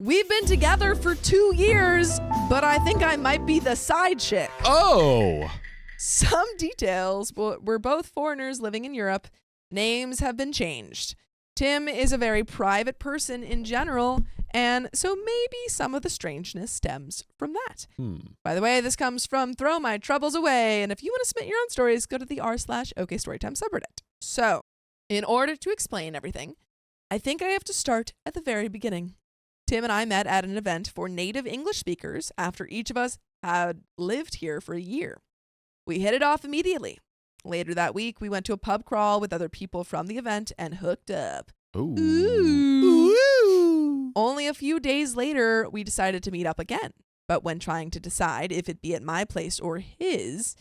We've been together for 2 years, but I think I might be the side chick. Oh. Some details. We're both foreigners living in Europe. Names have been changed. Tim is a very private person in general, and so maybe some of the strangeness stems from that. By the way, this comes from Throw My Troubles Away, and if you want to submit your own stories, go to the r/OKStorytime subreddit. So, in order to explain everything, I think I have to start at the very beginning. Tim and I met at an event for native English speakers after each of us had lived here for a year. We hit it off immediately. Later that week, we went to a pub crawl with other people from the event and hooked up. Ooh. Only a few days later, we decided to meet up again. But when trying to decide if it be at my place or his,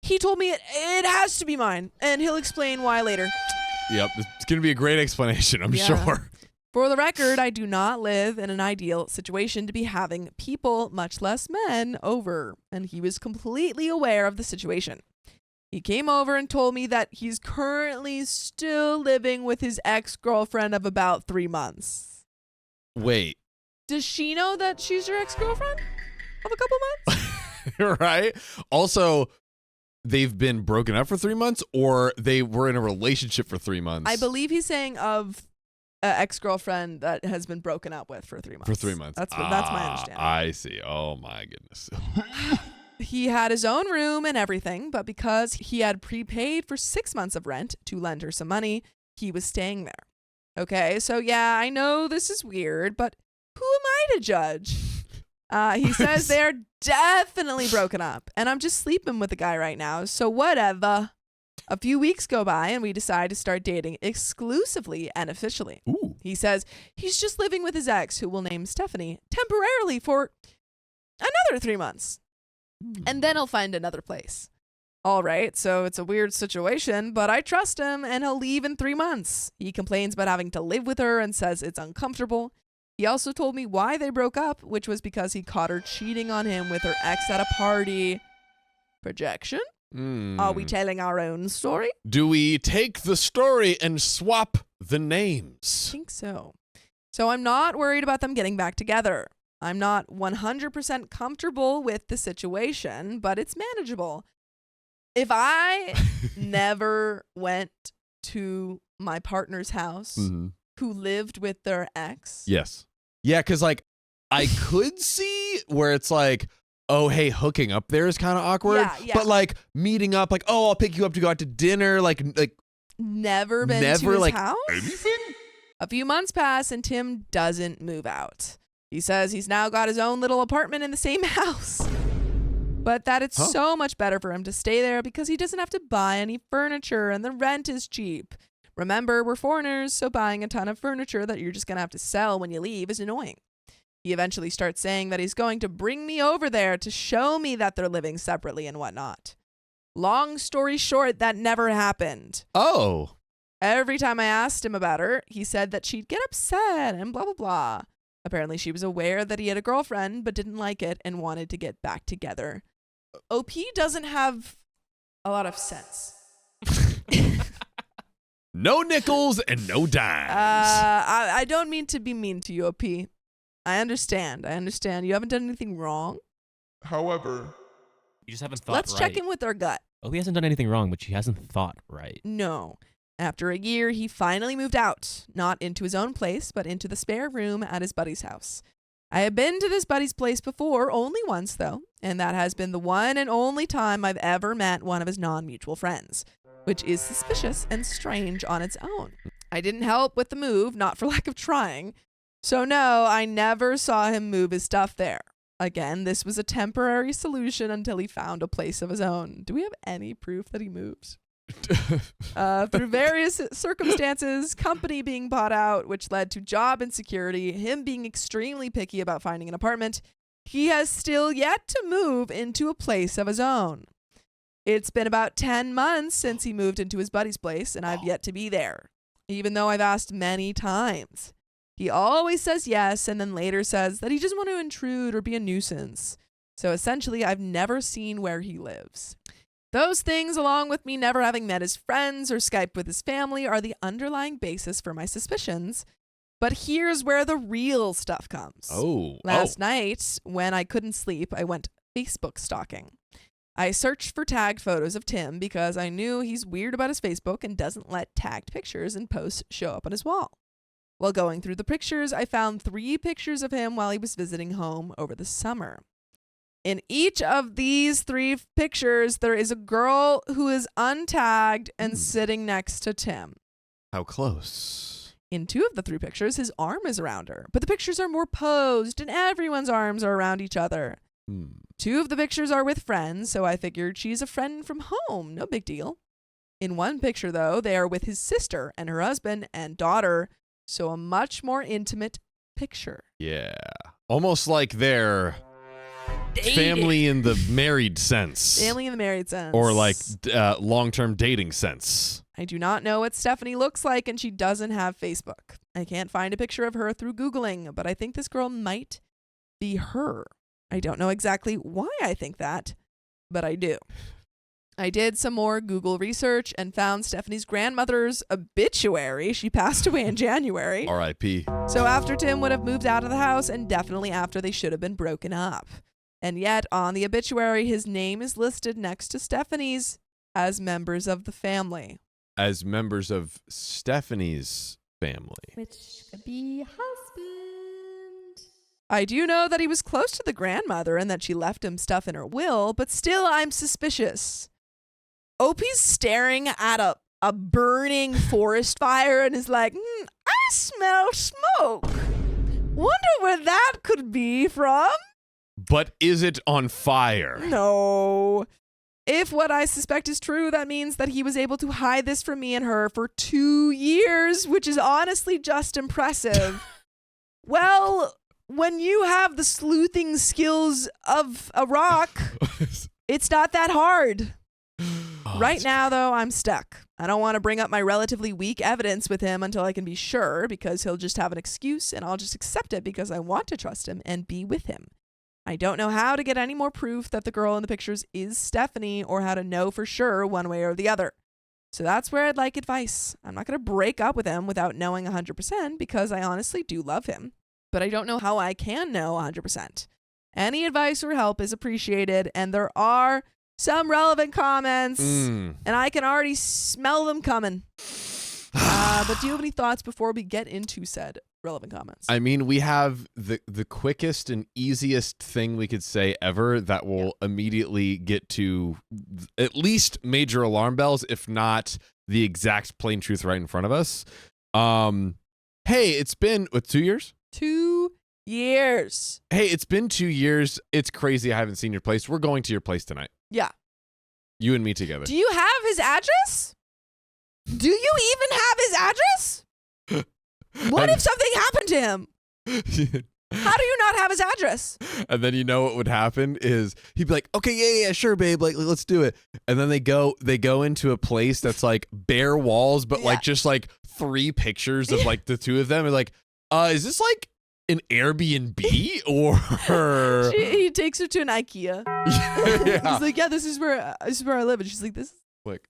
he told me it has to be mine, and he'll explain why later. Yep, it's going to be a great explanation, I'm sure. For the record, I do not live in an ideal situation to be having people, much less men, over, and he was completely aware of the situation. He came over and told me that he's currently still living with his ex-girlfriend of about 3 months. Wait. Does she know that she's your ex-girlfriend of a couple months? Right? Also, they've been broken up for 3 months, or they were in a relationship for 3 months? I believe he's saying of an ex-girlfriend that has been broken up with for 3 months. For 3 months. That's my understanding. I see. Oh, my goodness. He had his own room and everything, but because he had prepaid for 6 months of rent to lend her some money, he was staying there. Okay, so yeah, I know this is weird, but who am I to judge? He says they're definitely broken up, and I'm just sleeping with the guy right now, so whatever. A few weeks go by, and we decide to start dating exclusively and officially. Ooh. He says he's just living with his ex, who we'll name Stephanie, temporarily for another 3 months. And then he'll find another place. All right, so it's a weird situation, but I trust him, and he'll leave in 3 months. He complains about having to live with her and says it's uncomfortable. He also told me why they broke up, which was because he caught her cheating on him with her ex at a party. Projection? Are we telling our own story? Do we take the story and swap the names? I think so. So I'm not worried about them getting back together. I'm not 100% comfortable with the situation, but it's manageable. If I never went to my partner's house who lived with their ex. Yes. Yeah, because like I could see where it's like, oh, hey, hooking up there is kind of awkward. Yeah. But like meeting up, like, oh, I'll pick you up to go out to dinner. Like never been to his like house? anything? A few months pass and Tim doesn't move out. He says he's now got his own little apartment in the same house, but that it's so much better for him to stay there because he doesn't have to buy any furniture and the rent is cheap. Remember, we're foreigners, so buying a ton of furniture that you're just going to have to sell when you leave is annoying. He eventually starts saying that he's going to bring me over there to show me that they're living separately and whatnot. Long story short, that never happened. Oh. Every time I asked him about her, he said that she'd get upset and blah, blah, blah. Apparently, she was aware that he had a girlfriend, but didn't like it and wanted to get back together. OP doesn't have a lot of sense. No nickels and no dimes. I don't mean to be mean to you, OP. I understand. You haven't done anything wrong. However, you just haven't thought Let's right. check in with our gut. Oh, he hasn't done anything wrong, but she hasn't thought right. No. After a year, he finally moved out, not into his own place, but into the spare room at his buddy's house. I have been to this buddy's place before, only once though, and that has been the one and only time I've ever met one of his non-mutual friends, which is suspicious and strange on its own. I didn't help with the move, not for lack of trying, so no, I never saw him move his stuff there. Again, this was a temporary solution until he found a place of his own. Do we have any proof that he moved? Through various circumstances, company being bought out, which led to job insecurity, him being extremely picky about finding an apartment, he has still yet to move into a place of his own. It's been about 10 months since he moved into his buddy's place, and I've yet to be there, even though I've asked many times. He always says yes, and then later says that he doesn't want to intrude or be a nuisance. So essentially, I've never seen where he lives. Those things, along with me never having met his friends or Skyped with his family, are the underlying basis for my suspicions. But here's where the real stuff comes. Last night, when I couldn't sleep, I went Facebook stalking. I searched for tagged photos of Tim because I knew he's weird about his Facebook and doesn't let tagged pictures and posts show up on his wall. While going through the pictures, I found 3 pictures of him while he was visiting home over the summer. In each of these 3 pictures, there is a girl who is untagged and sitting next to Tim. How close? In 2 of the 3 pictures, his arm is around her, but the pictures are more posed and everyone's arms are around each other. 2 of the pictures are with friends, so I figured she's a friend from home. No big deal. In 1 picture, though, they are with his sister and her husband and daughter, so a much more intimate picture. Yeah. Almost like they're family in the married sense. Family in the married sense. Or like long-term dating sense. I do not know what Stephanie looks like, and she doesn't have Facebook. I can't find a picture of her through Googling, but I think this girl might be her. I don't know exactly why I think that, but I do. I did some more Google research and found Stephanie's grandmother's obituary. She passed away in January. R.I.P. So after Tim would have moved out of the house, and definitely after they should have been broken up. And yet, on the obituary, his name is listed next to Stephanie's as members of the family. As members of Stephanie's family. Which could be husband. I do know that he was close to the grandmother and that she left him stuff in her will, but still I'm suspicious. Opie's staring at a burning forest fire and is like, I smell smoke. Wonder where that could be from. But is it on fire? No. If what I suspect is true, that means that he was able to hide this from me and her for 2 years, which is honestly just impressive. Well, when you have the sleuthing skills of a rock, it's not that hard. Right now, though, I'm stuck. I don't want to bring up my relatively weak evidence with him until I can be sure, because he'll just have an excuse and I'll just accept it because I want to trust him and be with him. I don't know how to get any more proof that the girl in the pictures is Stephanie or how to know for sure one way or the other. So that's where I'd like advice. I'm not going to break up with him without knowing 100% because I honestly do love him. But I don't know how I can know 100%. Any advice or help is appreciated, and there are some relevant comments, and I can already smell them coming. But do you have any thoughts before we get into said relevant comments? I mean, we have the quickest and easiest thing we could say ever that will immediately get to at least major alarm bells, if not the exact plain truth right in front of us. Hey, it's been 2 years? 2 years. Hey, it's been 2 years. It's crazy I haven't seen your place. We're going to your place tonight. Yeah. You and me together. Do you have his address? Do you even have his address? What if something happened to him? How do you not have his address? And then you know what would happen is he'd be like, okay, yeah, sure, babe, like let's do it. And then they go into a place that's like bare walls, but like just like 3 pictures of like the 2 of them. And like, is this like an Airbnb or? He takes her to an IKEA. Yeah. He's like, yeah, this is where I live, and she's like, this. Like,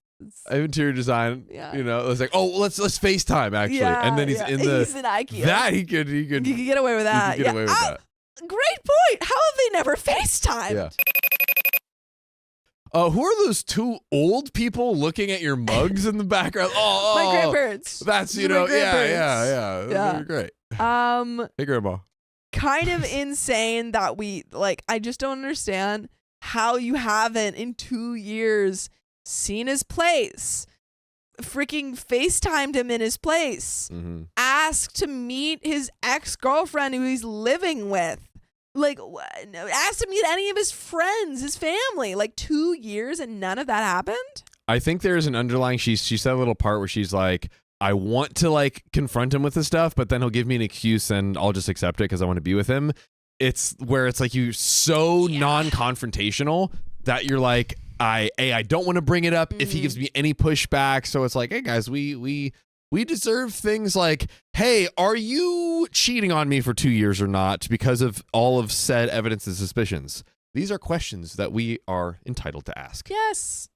interior design. Yeah. You know, it's like, oh, let's FaceTime actually, and then he's in IKEA. That he could get away with that. He could get away with that. Great point. How have they never FaceTimed? Yeah. Who are those 2 old people looking at your mugs in the background? Oh, my grandparents. That's yeah. They're great. Hey, grandma. Kind of insane that we I just don't understand how you haven't in 2 years seen his place, freaking FaceTimed him in his place, asked to meet his ex-girlfriend who he's living with. Like, asked to meet any of his friends, his family. Like 2 years and none of that happened? I think there's an underlying, she said a little part where she's like, I want to like confront him with this stuff, but then he'll give me an excuse and I'll just accept it because I want to be with him. It's where it's like you so non-confrontational that you're like, I don't want to bring it up if he gives me any pushback. So it's like, hey guys, we deserve things like, hey, are you cheating on me for 2 years or not because of all of said evidence and suspicions? These are questions that we are entitled to ask. Yes.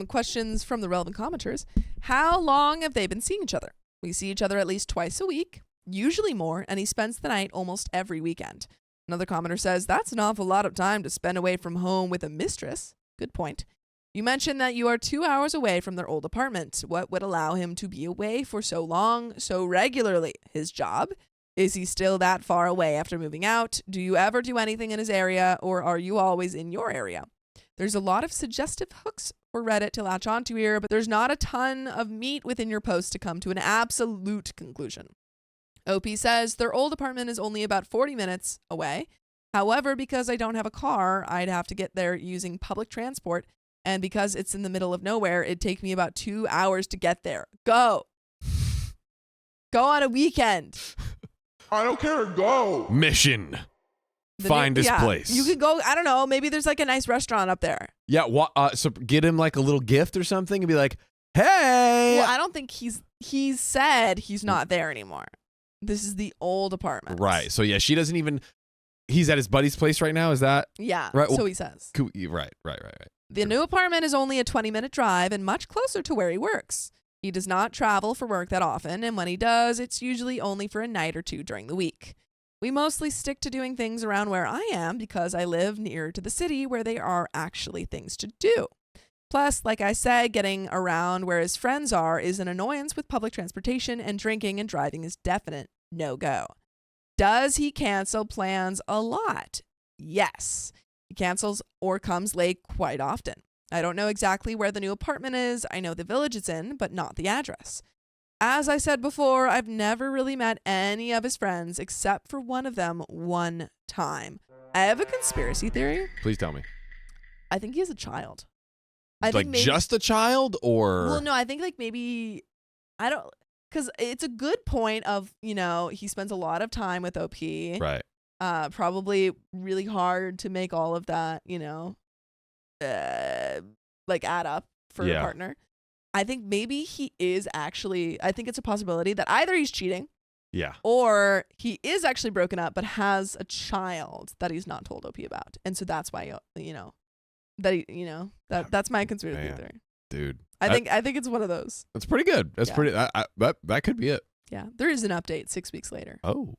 Questions from the relevant commenters. How long have they been seeing each other? We see each other at least twice a week. usually more, and he spends the night almost every weekend. Another commenter says, that's an awful lot of time to spend away from home with a mistress. Good point. You mentioned that you are 2 hours away from their old apartment. What would allow him to be away for so long, so regularly? His job? Is he still that far away after moving out? Do you ever do anything in his area, or are you always in your area? There's a lot of suggestive hooks for Reddit to latch onto here, but there's not a ton of meat within your post to come to an absolute conclusion. OP says their old apartment is only about 40 minutes away. However, because I don't have a car, I'd have to get there using public transport. And because it's in the middle of nowhere, it'd take me about 2 hours to get there. Go on a weekend. I don't care. Go. Mission. Find this place. You could go, I don't know, maybe there's like a nice restaurant up there. Yeah, so get him like a little gift or something and be like, hey. Well, I don't think he's said he's not there anymore. This is the old apartment. Right. So yeah, she doesn't even, he's at his buddy's place right now. Is that? Yeah. Right. So he says. Right. The new apartment is only a 20-minute drive and much closer to where he works. He does not travel for work that often, and when he does, it's usually only for a night or two during the week. We mostly stick to doing things around where I am because I live near to the city where there are actually things to do. Plus, like I said, getting around where his friends are is an annoyance with public transportation, and drinking and driving is definite no-go. Does he cancel plans a lot? Yes. He cancels or comes late quite often. I don't know exactly where the new apartment is. I know the village it's in, but not the address. As I said before, I've never really met any of his friends except for one of them one time. I have a conspiracy theory. Please tell me. I think he has a child. Just a child, or? Well, no, I think like maybe, I don't, because it's a good point of, he spends a lot of time with OP. Right. Probably really hard to make all of that, like add up for a partner. I think maybe he is actually, I think it's a possibility that either he's cheating. Yeah. Or he is actually broken up but has a child that he's not told OP about. And so that's why, that's my conspiracy theory. Dude. I think it's one of those. That's pretty good. That's pretty, that could be it. Yeah. There is an update 6 weeks later. Oh.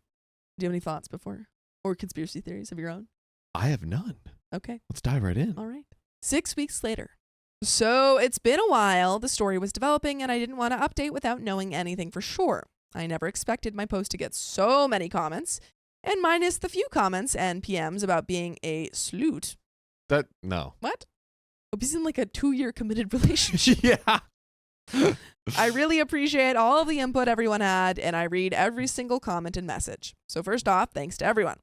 Do you have any thoughts before? Or conspiracy theories of your own? I have none. Okay. Let's dive right in. All right. 6 weeks later. So it's been a while. The story was developing and I didn't want to update without knowing anything for sure. I never expected my post to get so many comments, and minus the few comments and PMs about being a sleut. No. What? Hope he's in like a 2-year committed relationship. Yeah. I really appreciate all the input everyone had, and I read every single comment and message. So first off, thanks to everyone.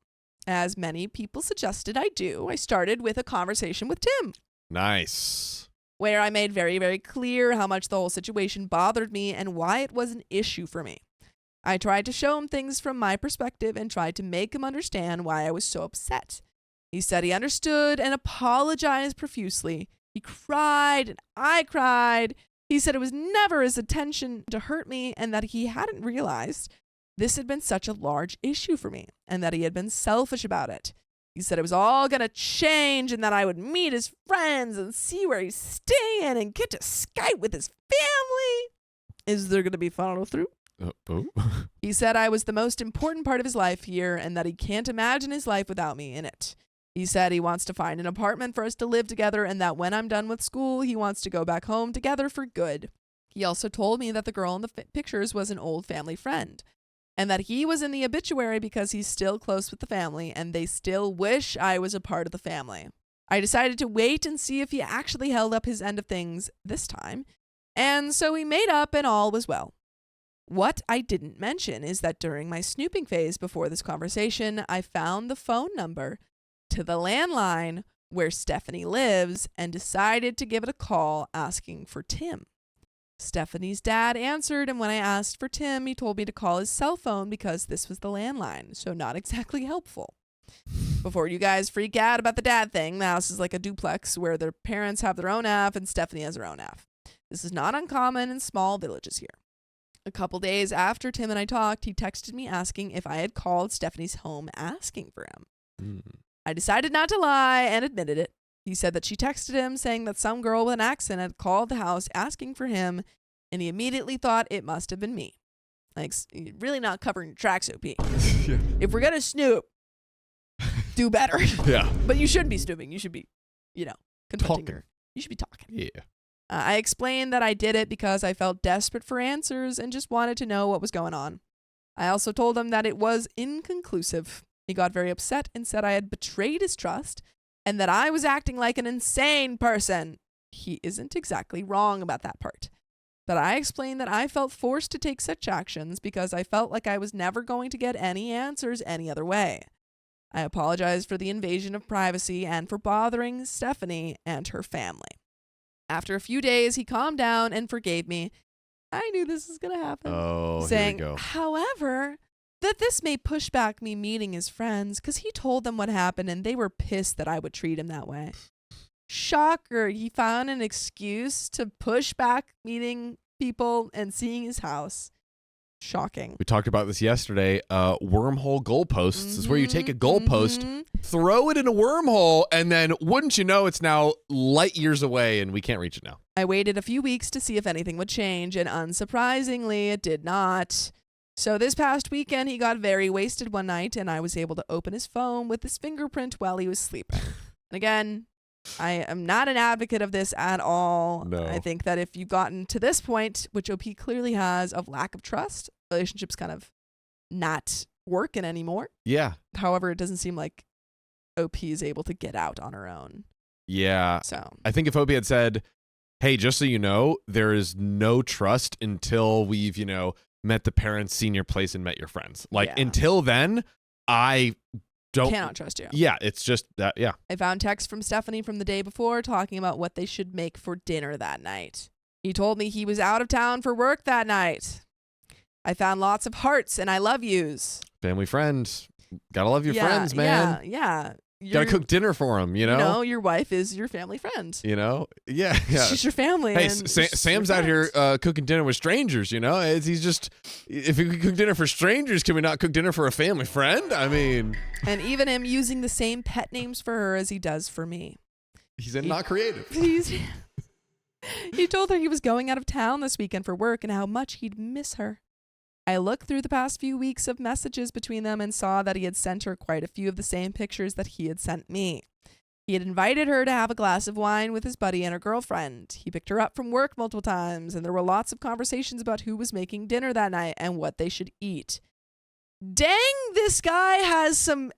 As many people suggested I do, I started with a conversation with Tim. Nice. Where I made very, very clear how much the whole situation bothered me and why it was an issue for me. I tried to show him things from my perspective and tried to make him understand why I was so upset. He said he understood and apologized profusely. He cried and I cried. He said it was never his intention to hurt me and that he hadn't realized this had been such a large issue for me and that he had been selfish about it. He said it was all going to change and that I would meet his friends and see where he's staying and get to Skype with his family. Is there going to be follow-through? He said I was the most important part of his life here and that he can't imagine his life without me in it. He said he wants to find an apartment for us to live together and that when I'm done with school, he wants to go back home together for good. He also told me that the girl in the pictures was an old family friend and that he was in the obituary because he's still close with the family and they still wish I was a part of the family. I decided to wait and see if he actually held up his end of things this time, and so we made up and all was well. What I didn't mention is that during my snooping phase before this conversation, I found the phone number to the landline where Stephanie lives and decided to give it a call asking for Tim. Stephanie's dad answered, and when I asked for Tim, he told me to call his cell phone because this was the landline, so not exactly helpful. Before you guys freak out about the dad thing, the house is like a duplex where their parents have their own app and Stephanie has her own app. This is not uncommon in small villages here. A couple days after Tim and I talked, he texted me asking if I had called Stephanie's home asking for him. I decided not to lie and admitted it. He said that she texted him saying that some girl with an accent had called the house asking for him, and he immediately thought it must have been me. Like, you're really not covering your tracks, OP. Yeah. If we're going to snoop, do better. Yeah. But you shouldn't be snooping. You should be, confronting Talking. her. You should be talking. Yeah. I explained that I did it because I felt desperate for answers and just wanted to know what was going on. I also told him that it was inconclusive. He got very upset and said I had betrayed his trust and that I was acting like an insane person. He isn't exactly wrong about that part. But I explained that I felt forced to take such actions because I felt like I was never going to get any answers any other way. I apologized for the invasion of privacy and for bothering Stephanie and her family. After a few days, he calmed down and forgave me. I knew this was going to happen. Oh, saying, here we go. however, that this may push back me meeting his friends because he told them what happened and they were pissed that I would treat him that way. Shocker, he found an excuse to push back meeting people and seeing his house. Shocking. We talked about this yesterday. Wormhole goalposts is where you take a goalpost, throw it in a wormhole, and then wouldn't you know, it's now light years away and we can't reach it now. I waited a few weeks to see if anything would change, and unsurprisingly, it did not. So this past weekend, he got very wasted one night, and I was able to open his phone with his fingerprint while he was sleeping. And again, I am not an advocate of this at all. No. I think that if you've gotten to this point, which OP clearly has, of lack of trust, relationships kind of not working anymore. Yeah. However, it doesn't seem like OP is able to get out on her own. Yeah. So I think if Opie had said, hey, just so you know, there is no trust until we've, met the parents, seen your place, and met your friends. Like, Yeah. until then, I don't. cannot trust you. Yeah, it's just that, yeah. I found texts from Stephanie from the day before talking about what they should make for dinner that night. He told me he was out of town for work that night. I found lots of hearts and I love yous. Family friends. Gotta love your friends, man. Yeah. Gotta cook dinner for them, Your wife is your family friend. Yeah. She's your family. Hey, and Sam's out here cooking dinner with strangers, He's just, if we could cook dinner for strangers, can we not cook dinner for a family friend? I mean. And even him using the same pet names for her as he does for me. He's not creative. He told her he was going out of town this weekend for work and how much he'd miss her. I looked through the past few weeks of messages between them and saw that he had sent her quite a few of the same pictures that he had sent me. He had invited her to have a glass of wine with his buddy and her girlfriend. He picked her up from work multiple times, and there were lots of conversations about who was making dinner that night and what they should eat. Dang, this guy has some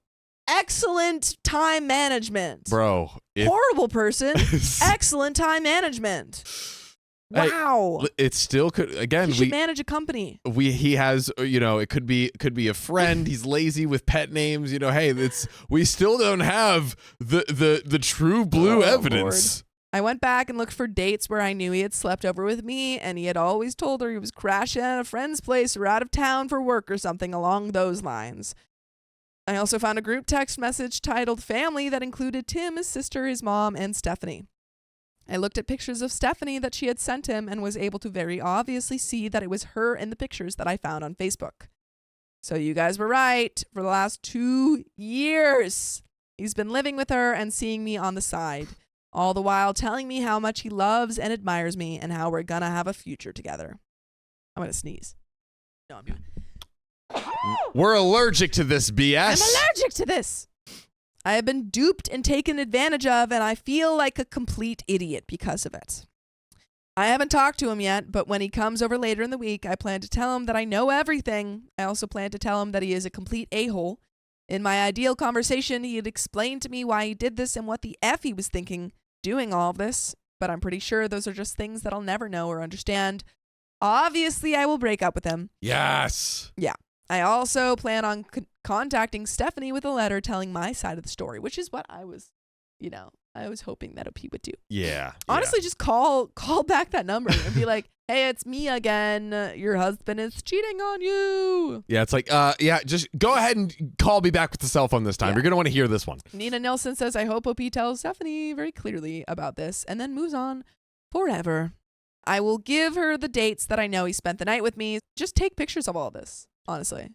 excellent time management. Bro. Horrible person. Excellent time management. Wow. It still could, again, he should manage a company. He has, it could be a friend. He's lazy with pet names. Hey, we still don't have the true blue evidence. Lord. I went back and looked for dates where I knew he had slept over with me, and he had always told her he was crashing at a friend's place or out of town for work or something along those lines. I also found a group text message titled Family that included Tim, his sister, his mom, and Stephanie. I looked at pictures of Stephanie that she had sent him and was able to very obviously see that it was her in the pictures that I found on Facebook. So you guys were right. For the last 2 years, he's been living with her and seeing me on the side, all the while telling me how much he loves and admires me and how we're going to have a future together. I'm going to sneeze. No, I'm not. We're allergic to this BS. I'm allergic to this. I have been duped and taken advantage of, and I feel like a complete idiot because of it. I haven't talked to him yet, but when he comes over later in the week, I plan to tell him that I know everything. I also plan to tell him that he is a complete a-hole. In my ideal conversation, he had explained to me why he did this and what the F he was thinking doing all of this, but I'm pretty sure those are just things that I'll never know or understand. Obviously, I will break up with him. Yes. Yeah. I also plan on contacting Stephanie with a letter telling my side of the story, which is what I was hoping that OP would do. Yeah. Honestly, just call back that number and be like, hey, it's me again. Your husband is cheating on you. Yeah, it's like, just go ahead and call me back with the cell phone this time. Yeah. You're going to want to hear this one. Nina Nelson says, I hope OP tells Stephanie very clearly about this and then moves on forever. I will give her the dates that I know he spent the night with me. Just take pictures of all this, honestly.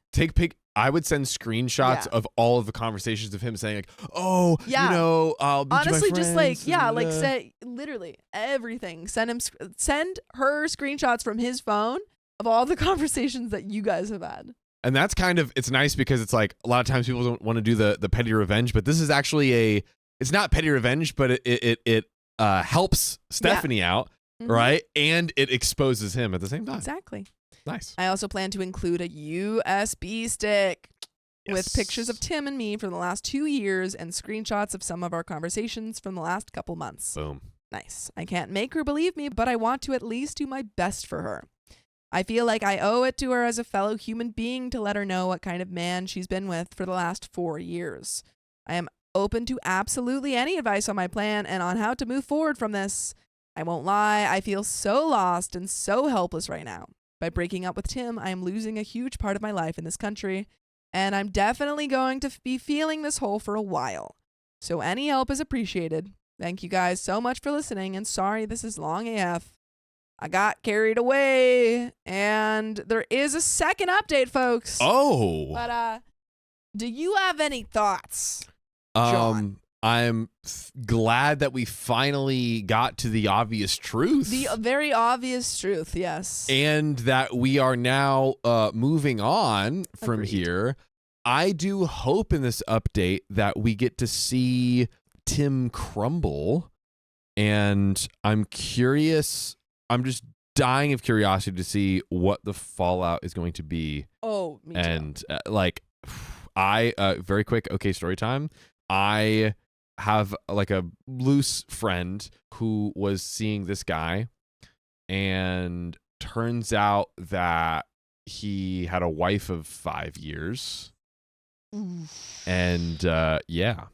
I would send screenshots of all of the conversations of him saying like, "Oh, I'll be honestly my just friends," say literally everything. Send her screenshots from his phone of all the conversations that you guys have had. And that's kind of, it's nice because it's like a lot of times people don't want to do the petty revenge, but this is actually it's not petty revenge, but it helps Stephanie out, right? And it exposes him at the same time. Exactly. Nice. I also plan to include a USB stick with pictures of Tim and me for the last 2 years and screenshots of some of our conversations from the last couple months. Boom. Nice. I can't make her believe me, but I want to at least do my best for her. I feel like I owe it to her as a fellow human being to let her know what kind of man she's been with for the last 4 years. I am open to absolutely any advice on my plan and on how to move forward from this. I won't lie, I feel so lost and so helpless right now. By breaking up with Tim, I am losing a huge part of my life in this country, and I'm definitely going to be feeling this hole for a while. So any help is appreciated. Thank you guys so much for listening, and sorry this is long AF. I got carried away, and there is a second update, folks. Oh. But do you have any thoughts, John? I'm glad that we finally got to the obvious truth. The very obvious truth, yes. And that we are now moving on from Agreed. here. I do hope in this update that we get to see Tim crumble. And I'm curious. I'm just dying of curiosity to see what the fallout is going to be. Oh, me too. And very quick, okay, story time. I have like a loose friend who was seeing this guy, and turns out that he had a wife of 5 years. And yeah.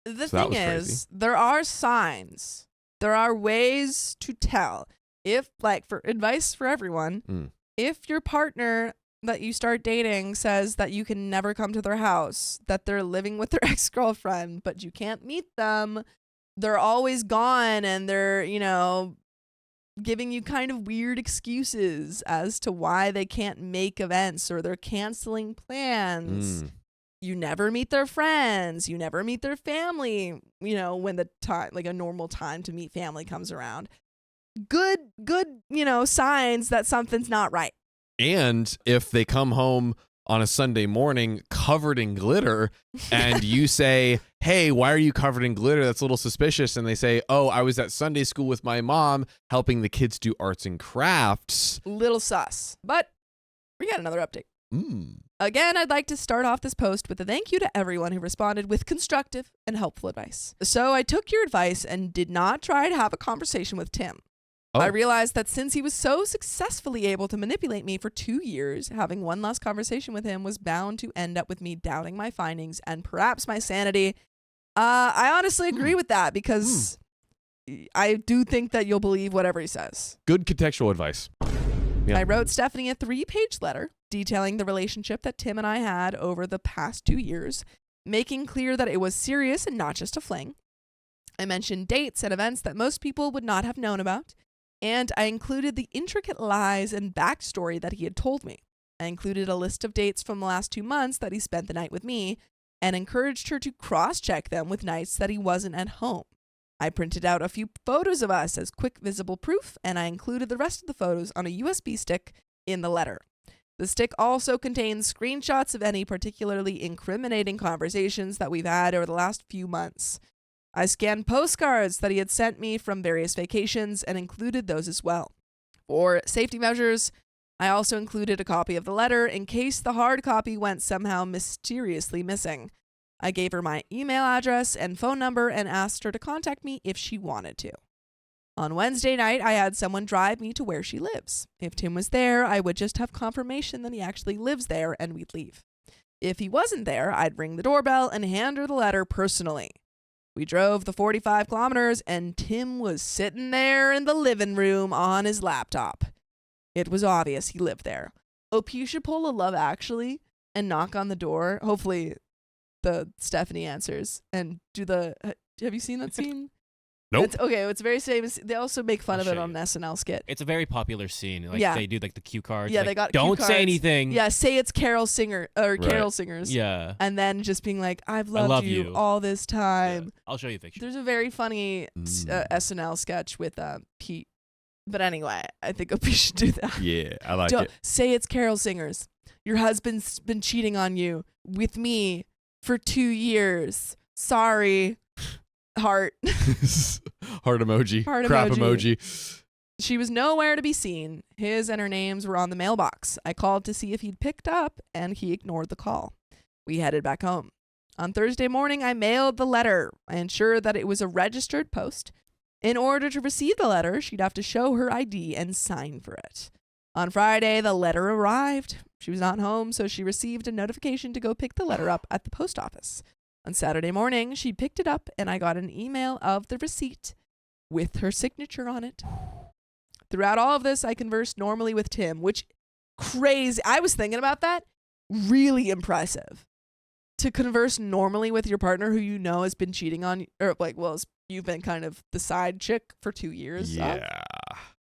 The So that thing was is, crazy. there are signs. There are ways to tell. If, like, for advice for everyone, if your partner that you start dating says that you can never come to their house, that they're living with their ex-girlfriend, but you can't meet them, they're always gone, and they're, giving you kind of weird excuses as to why they can't make events, or they're canceling plans. You never meet their friends. You never meet their family, when the time, like a normal time to meet family comes around. Good, signs that something's not right. And if they come home on a Sunday morning covered in glitter and you say, hey, why are you covered in glitter? That's a little suspicious. And they say, oh, I was at Sunday school with my mom helping the kids do arts and crafts. Little sus. But we got another update. Again, I'd like to start off this post with a thank you to everyone who responded with constructive and helpful advice. So I took your advice and did not try to have a conversation with Tim. I realized that since he was so successfully able to manipulate me for 2 years, having one last conversation with him was bound to end up with me doubting my findings and perhaps my sanity. I honestly agree with that, because I do think that you'll believe whatever he says. Good contextual advice. Yeah. I wrote Stephanie a 3-page letter detailing the relationship that Tim and I had over the past 2 years, making clear that it was serious and not just a fling. I mentioned dates and events that most people would not have known about. And I included the intricate lies and backstory that he had told me. I included a list of dates from the last 2 months that he spent the night with me, and encouraged her to cross-check them with nights that he wasn't at home. I printed out a few photos of us as quick visible proof, and I included the rest of the photos on a USB stick in the letter. The stick also contains screenshots of any particularly incriminating conversations that we've had over the last few months. I scanned postcards that he had sent me from various vacations and included those as well. For safety measures, I also included a copy of the letter in case the hard copy went somehow mysteriously missing. I gave her my email address and phone number and asked her to contact me if she wanted to. On Wednesday night, I had someone drive me to where she lives. If Tim was there, I would just have confirmation that he actually lives there and we'd leave. If he wasn't there, I'd ring the doorbell and hand her the letter personally. We drove the 45 kilometers, and Tim was sitting there in the living room on his laptop. It was obvious he lived there. OP, you should pull a Love Actually and knock on the door. Hopefully the Stephanie answers and do the... have you seen that scene? Nope. It's very famous. They also make fun of it on an SNL skit. It's a very popular scene. Like, Yeah. they do like the cue cards. Yeah, like, they got don't cue say cards. anything. Yeah, say it's Carol Singer or Right. Carol Singers. Yeah. And then just being like, I've loved love you you. all this time. Yeah. I'll show you a picture. There's a very funny SNL sketch with Pete But anyway, I think OP should do that. Yeah, I like Don't it. say it's carol singers. Your husband's been cheating on you with me for 2 years. Sorry. Heart. Heart emoji. Heart Crap emoji. emoji. She was nowhere to be seen. His and her names were on the mailbox. I called to see if he'd picked up, and he ignored the call. We headed back home. On Thursday morning, I mailed the letter. I ensured that it was a registered post. In order to receive the letter, she'd have to show her ID and sign for it. On Friday, the letter arrived. She was not home, so she received a notification to go pick the letter up at the post office. On Saturday morning, she picked it up, and I got an email of the receipt with her signature on it. Throughout all of this, I conversed normally with Tim, which crazy. I was thinking about that. Really impressive. To converse normally with your partner who you know has been cheating on you, or like, well, you've been kind of the side chick for 2 years. Yeah.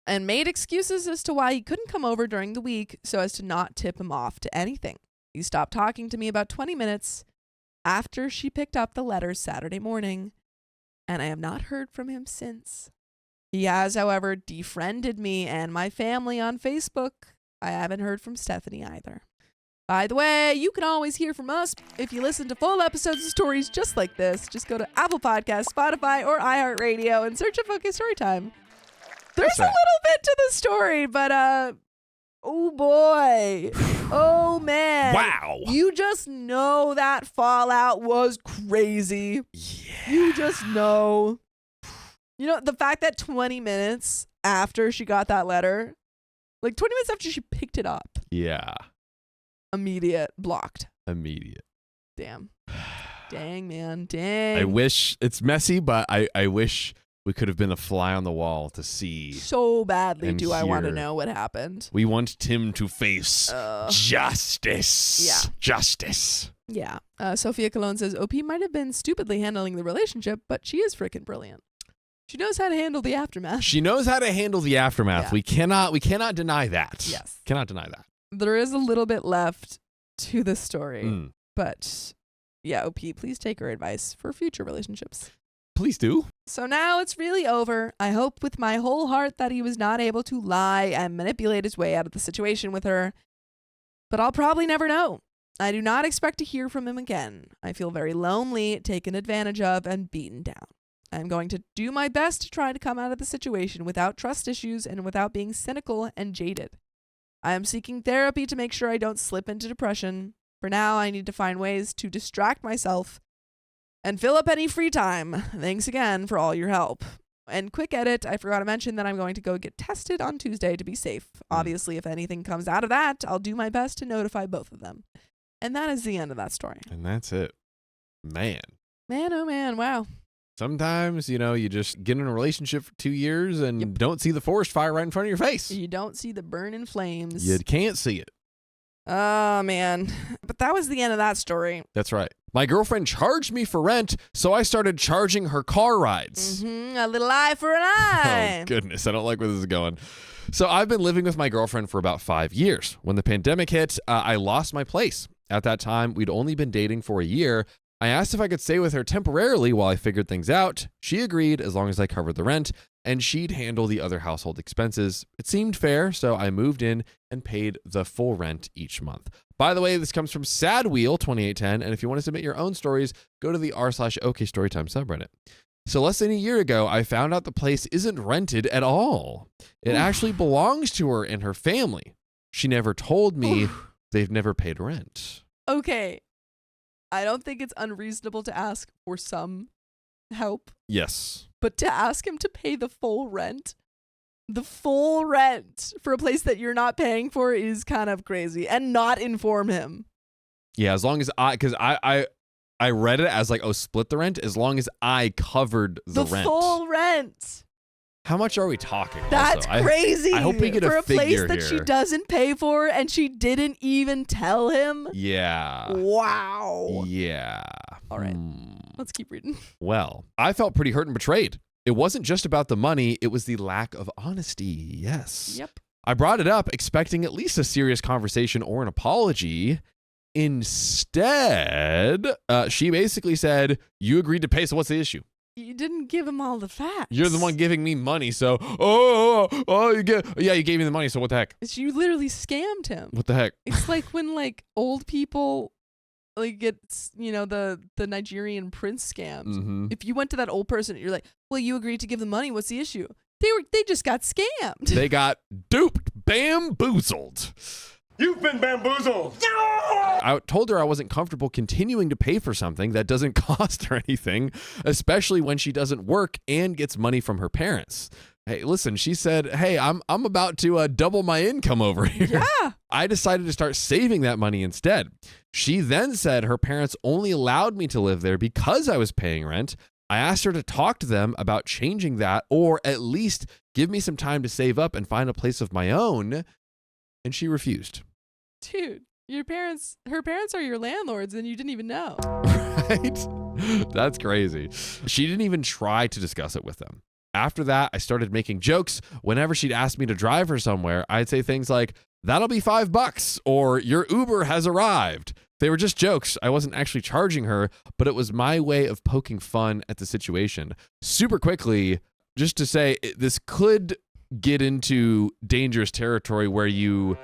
And made excuses as to why he couldn't come over during the week so as to not tip him off to anything. He stopped talking to me about 20 minutes after she picked up the letter Saturday morning, and I have not heard from him since. He has, however, defriended me and my family on Facebook. I haven't heard from Stephanie either. By the way, you can always hear from us if you listen to full episodes of stories just like this. Just go to Apple Podcasts, Spotify, or iHeartRadio and search up OK Storytime. There's a little bit to the story, but oh boy. Oh man. Wow. You just know that fallout was crazy. Yeah. You just know. You know, the fact that 20 minutes after she got that letter, like 20 minutes after she picked it up, Yeah. immediate, blocked. Immediate. Damn. Dang, man. Dang. I wish it's messy, but I wish we could have been a fly on the wall to see. So badly and do I want to hear. know what happened. We want Tim to face justice. Yeah. Justice. Yeah. Sophia Cologne says, OP might have been stupidly handling the relationship, but she is freaking brilliant. She knows how to handle the aftermath. She knows how to handle the aftermath. Yeah. We cannot deny that. Yes. Cannot deny that. There is a little bit left to the story, Mm. but yeah, OP, please take her advice for future relationships. Please do. So now it's really over. I hope with my whole heart that he was not able to lie and manipulate his way out of the situation with her, but I'll probably never know. I do not expect to hear from him again. I feel very lonely, taken advantage of, and beaten down. I'm going to do my best to try to come out of the situation without trust issues and without being cynical and jaded. I am seeking therapy to make sure I don't slip into depression. For now, I need to find ways to distract myself and fill up any free time. Thanks again for all your help. And quick edit, I forgot to mention that I'm going to go get tested on Tuesday to be safe. Obviously, if anything comes out of that, I'll do my best to notify both of them. And that is the end of that story. And that's it. Man. Man, oh man, wow. Sometimes, you just get in a relationship for 2 years and don't see the forest fire right in front of your face. You don't see the burning flames. You can't see it. Oh, man. But that was the end of that story. That's right. My girlfriend charged me for rent, so I started charging her car rides. A little eye for an eye. Oh, goodness. I don't like where this is going. So I've been living with my girlfriend for about 5 years. When the pandemic hit, I lost my place. At that time, we'd only been dating for a year. I asked if I could stay with her temporarily while I figured things out. She agreed as long as I covered the rent, and she'd handle the other household expenses. It seemed fair, so I moved in and paid the full rent each month. By the way, this comes from SadWheel2810, and if you want to submit your own stories, go to the r/OK Storytime subreddit. So less than a year ago, I found out the place isn't rented at all. It actually belongs to her and her family. She never told me they've never paid rent. Okay. I don't think it's unreasonable to ask for some help, Yes. but to ask him to pay the full rent for a place that you're not paying for is kind of crazy, and not inform him. Yeah, as long as because I read it as like, split the rent, as long as I covered the rent. Full rent. How much are we talking? That's also? crazy. I hope we get for a a place figure that she here. doesn't pay for and she didn't even tell him. Yeah. Wow. Yeah. All right. Let's keep reading. Well, I felt pretty hurt and betrayed. It wasn't just about the money, it was the lack of honesty. Yes. Yep. I brought it up expecting at least a serious conversation or an apology. Instead, she basically said, "You agreed to pay, so what's the issue?" You didn't give him all the facts. You're the one giving me money, so you gave me the money, so what the heck? You literally scammed him. What the heck? It's like when like old people like get the Nigerian prince scams. Mm-hmm. If you went to that old person, you're like, well, you agreed to give the money. What's the issue? They just got scammed. They got duped, bamboozled. You've been bamboozled. I told her I wasn't comfortable continuing to pay for something that doesn't cost her anything, especially when she doesn't work and gets money from her parents. Hey, listen, she said, hey, I'm about to double my income over here. Yeah. I decided to start saving that money instead. She then said her parents only allowed me to live there because I was paying rent. I asked her to talk to them about changing that or at least give me some time to save up and find a place of my own, and she refused. Dude, her parents are your landlords and you didn't even know. Right? That's crazy. She didn't even try to discuss it with them. After that, I started making jokes. Whenever she'd ask me to drive her somewhere, I'd say things like, that'll be $5 or your Uber has arrived. They were just jokes. I wasn't actually charging her, but it was my way of poking fun at the situation. Super quickly, just to say, this could get into dangerous territory where you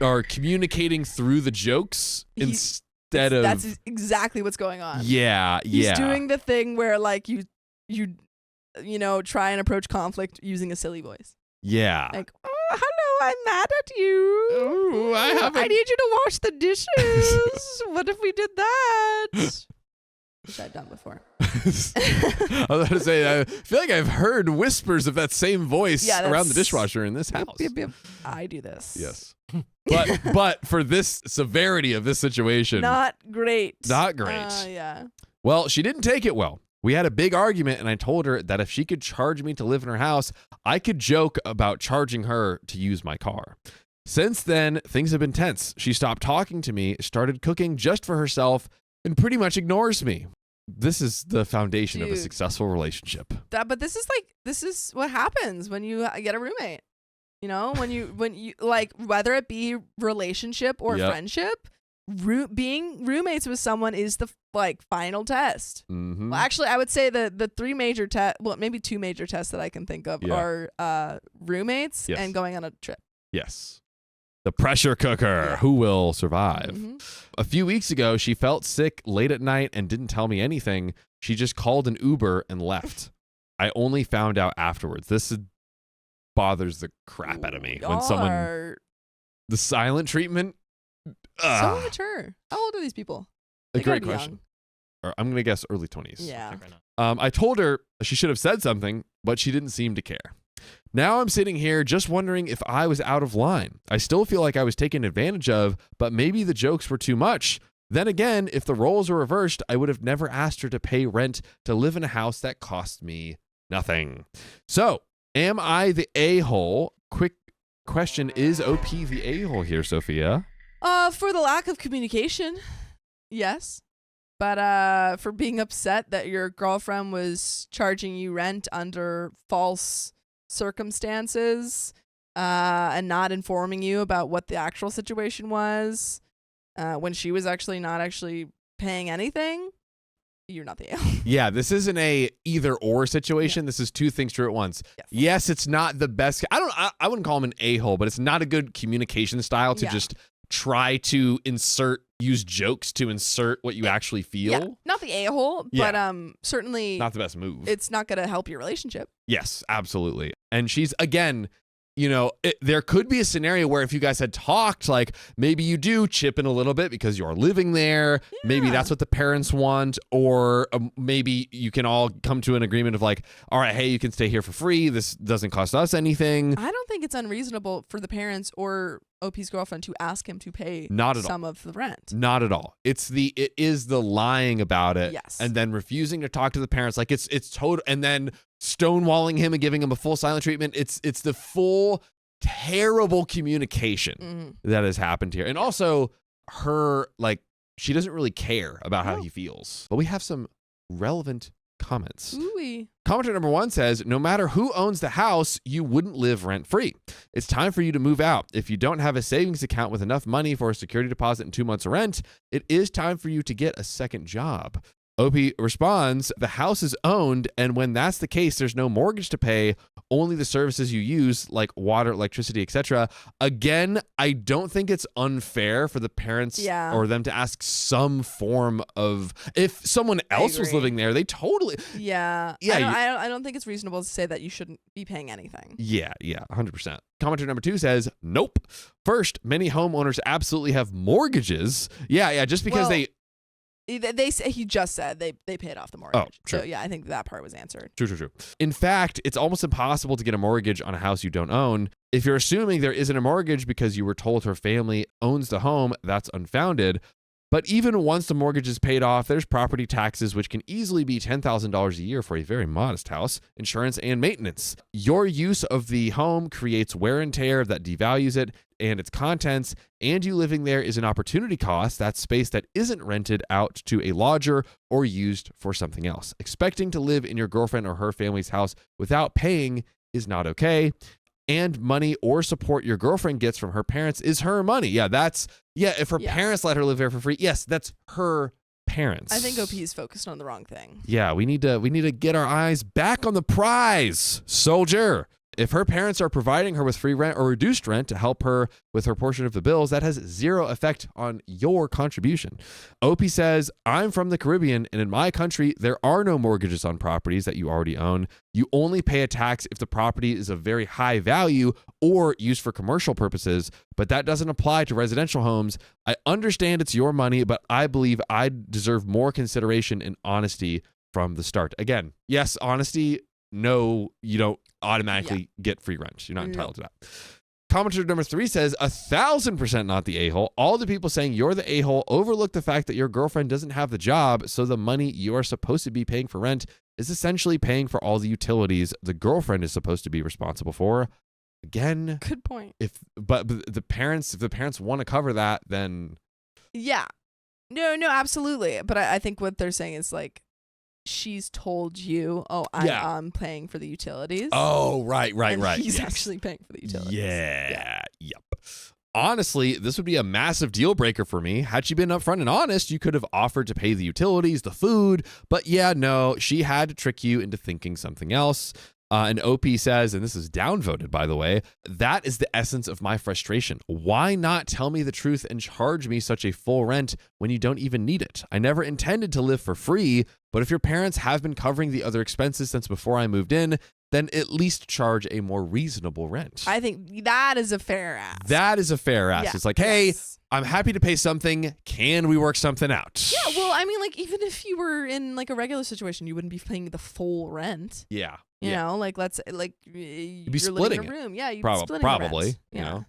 are communicating through the jokes instead of... That's exactly what's going on. Yeah. He's doing the thing where like you try and approach conflict using a silly voice. Yeah. Like, oh, hello, I'm mad at you. Ooh, I need you to wash the dishes. What if we did that? Which I've done before. I was about to say, I feel like I've heard whispers of that same voice around the dishwasher in this house. Yep. I do this. Yes. But for this severity of this situation. Not great. Not great. Yeah. Well, she didn't take it well. We had a big argument, and I told her that if she could charge me to live in her house, I could joke about charging her to use my car. Since then, things have been tense. She stopped talking to me, started cooking just for herself, and pretty much ignores me. This is the foundation of a successful relationship. But this is what happens when you get a roommate. When you like, whether it be relationship or friendship, being roommates with someone is the final test. Mm-hmm. Well, actually, I would say the three major maybe two major tests that I can think of are roommates and going on a trip. Yes. The pressure cooker. Who will survive? Mm-hmm. A few weeks ago, she felt sick late at night and didn't tell me anything. She just called an Uber and left. I only found out afterwards. This bothers the crap out of me when someone... The silent treatment. So mature. How old are these people? A great question. I'm going to guess early 20s. Yeah. I told her she should have said something, but she didn't seem to care. Now I'm sitting here just wondering if I was out of line. I still feel like I was taken advantage of, but maybe the jokes were too much. Then again, if the roles were reversed, I would have never asked her to pay rent to live in a house that cost me nothing. So, am I the a-hole? Quick question, is OP the a-hole here, Sophia? For the lack of communication, yes. But for being upset that your girlfriend was charging you rent under false circumstances and not informing you about what the actual situation was when she was actually not paying anything, you're not the a-hole. Yeah, this isn't a either or situation. This is two things true at once. Yes, it's not the best. I wouldn't call him an a-hole, but it's not a good communication style to just try to use jokes to insert what you actually feel. Yeah, not the a-hole, but certainly not the best move. It's not going to help your relationship. Yes, absolutely. And she's, again, there could be a scenario where if you guys had talked, like maybe you do chip in a little bit because you're living there. Yeah. Maybe that's what the parents want. Or maybe you can all come to an agreement of like, all right, hey, you can stay here for free. This doesn't cost us anything. I don't think it's unreasonable for the parents or OP's girlfriend to ask him to pay some of the rent. Not at all. It is the lying about it. Yes. And then refusing to talk to the parents. Like it's total. And then stonewalling him and giving him a full silent treatment. It's the full terrible communication that has happened here. And also her, she doesn't really care about how he feels. But we have some relevant comments. Ooh-wee. Commenter number 1 says, no matter who owns the house, you wouldn't live rent-free. It's time for you to move out. If you don't have a savings account with enough money for a security deposit and 2 months of rent, it is time for you to get a second job. OP responds, the house is owned, and when that's the case, there's no mortgage to pay, only the services you use, like water, electricity, etc. Again, I don't think it's unfair for the parents or them to ask some form of, if someone else was living there, they totally... Yeah. I don't think it's reasonable to say that you shouldn't be paying anything. Yeah, 100%. Commenter number 2 says, nope. First, many homeowners absolutely have mortgages. Yeah, just because They say, he just said they paid off the mortgage. Oh, true. So yeah, I think that part was answered. True. In fact, it's almost impossible to get a mortgage on a house you don't own. If you're assuming there isn't a mortgage because you were told her family owns the home, that's unfounded. But even once the mortgage is paid off, there's property taxes, which can easily be $10,000 a year for a very modest house, insurance, and maintenance. Your use of the home creates wear and tear that devalues it and its contents, and you living there is an opportunity cost, that's space that isn't rented out to a lodger or used for something else. Expecting to live in your girlfriend or her family's house without paying is not okay. And money or support your girlfriend gets from her parents is her money. If her parents let her live there for free, yes, that's her parents. I think OP is focused on the wrong thing. Yeah, we need to get our eyes back on the prize, soldier. If her parents are providing her with free rent or reduced rent to help her with her portion of the bills, that has zero effect on your contribution. OP says, I'm from the Caribbean, and in my country, there are no mortgages on properties that you already own. You only pay a tax if the property is of very high value or used for commercial purposes, but that doesn't apply to residential homes. I understand it's your money, but I believe I deserve more consideration and honesty from the start. Again, yes, honesty. No, you don't automatically get free rent. You're not entitled to that. Commenter number 3 says, 1,000% not the a-hole. All the people saying you're the a-hole overlook the fact that your girlfriend doesn't have the job, so the money you are supposed to be paying for rent is essentially paying for all the utilities the girlfriend is supposed to be responsible for. Again, good point. If the parents want to cover that, then no, absolutely. But I think what they're saying is like, she's told you, I'm paying for the utilities. Oh, right. He's actually paying for the utilities. Yep. Honestly, this would be a massive deal breaker for me. Had she been upfront and honest, you could have offered to pay the utilities, the food. But no, she had to trick you into thinking something else. And OP says, and this is downvoted, by the way, that is the essence of my frustration. Why not tell me the truth and charge me such a full rent when you don't even need it? I never intended to live for free, but if your parents have been covering the other expenses since before I moved in, then at least charge a more reasonable rent. I think that is a fair ask. That is a fair ask. Yeah. It's like, hey, I'm happy to pay something. Can we work something out? Yeah, well, I mean, like, even if you were in like a regular situation, you wouldn't be paying the full rent. Yeah. You know, like, let's like you'd be splitting a room. Yeah, you'd be splitting probably. Rent. You know.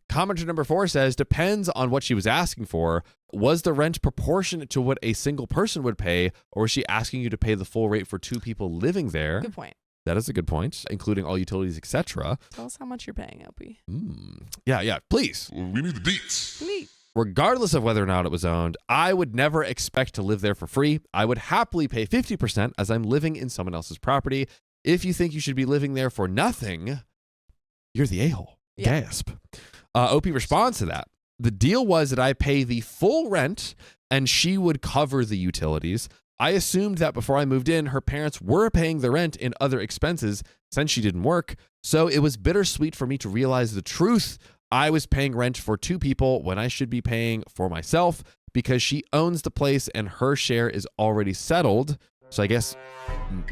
Commenter number 4 says, depends on what she was asking for. Was the rent proportionate to what a single person would pay, or was she asking you to pay the full rate for 2 people living there? Good point. That is a good point, including all utilities, etc. Tell us how much you're paying, OP. Yeah, please. We need the deets. Regardless of whether or not it was owned, I would never expect to live there for free. I would happily pay 50% as I'm living in someone else's property. If you think you should be living there for nothing, you're the a-hole. Yeah. Gasp. OP responds to that. The deal was that I pay the full rent and she would cover the utilities. I assumed that before I moved in, her parents were paying the rent and other expenses since she didn't work. So it was bittersweet for me to realize the truth. I was paying rent for 2 people when I should be paying for myself because she owns the place and her share is already settled. So I guess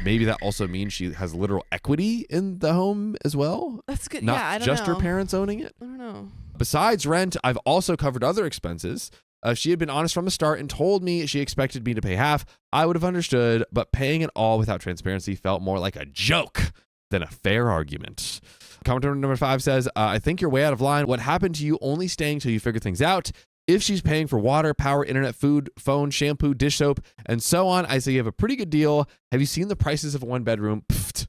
maybe that also means she has literal equity in the home as well. That's good. Not I don't just know. Her parents owning it. I don't know. Besides rent, I've also covered other expenses. If she had been honest from the start and told me she expected me to pay half, I would have understood, but paying it all without transparency felt more like a joke than a fair argument. Commenter number 5 says, I think you're way out of line. What happened to you only staying till you figure things out? If she's paying for water, power, internet, food, phone, shampoo, dish soap, and so on, I say you have a pretty good deal. Have you seen the prices of a 1-bedroom? Pfft.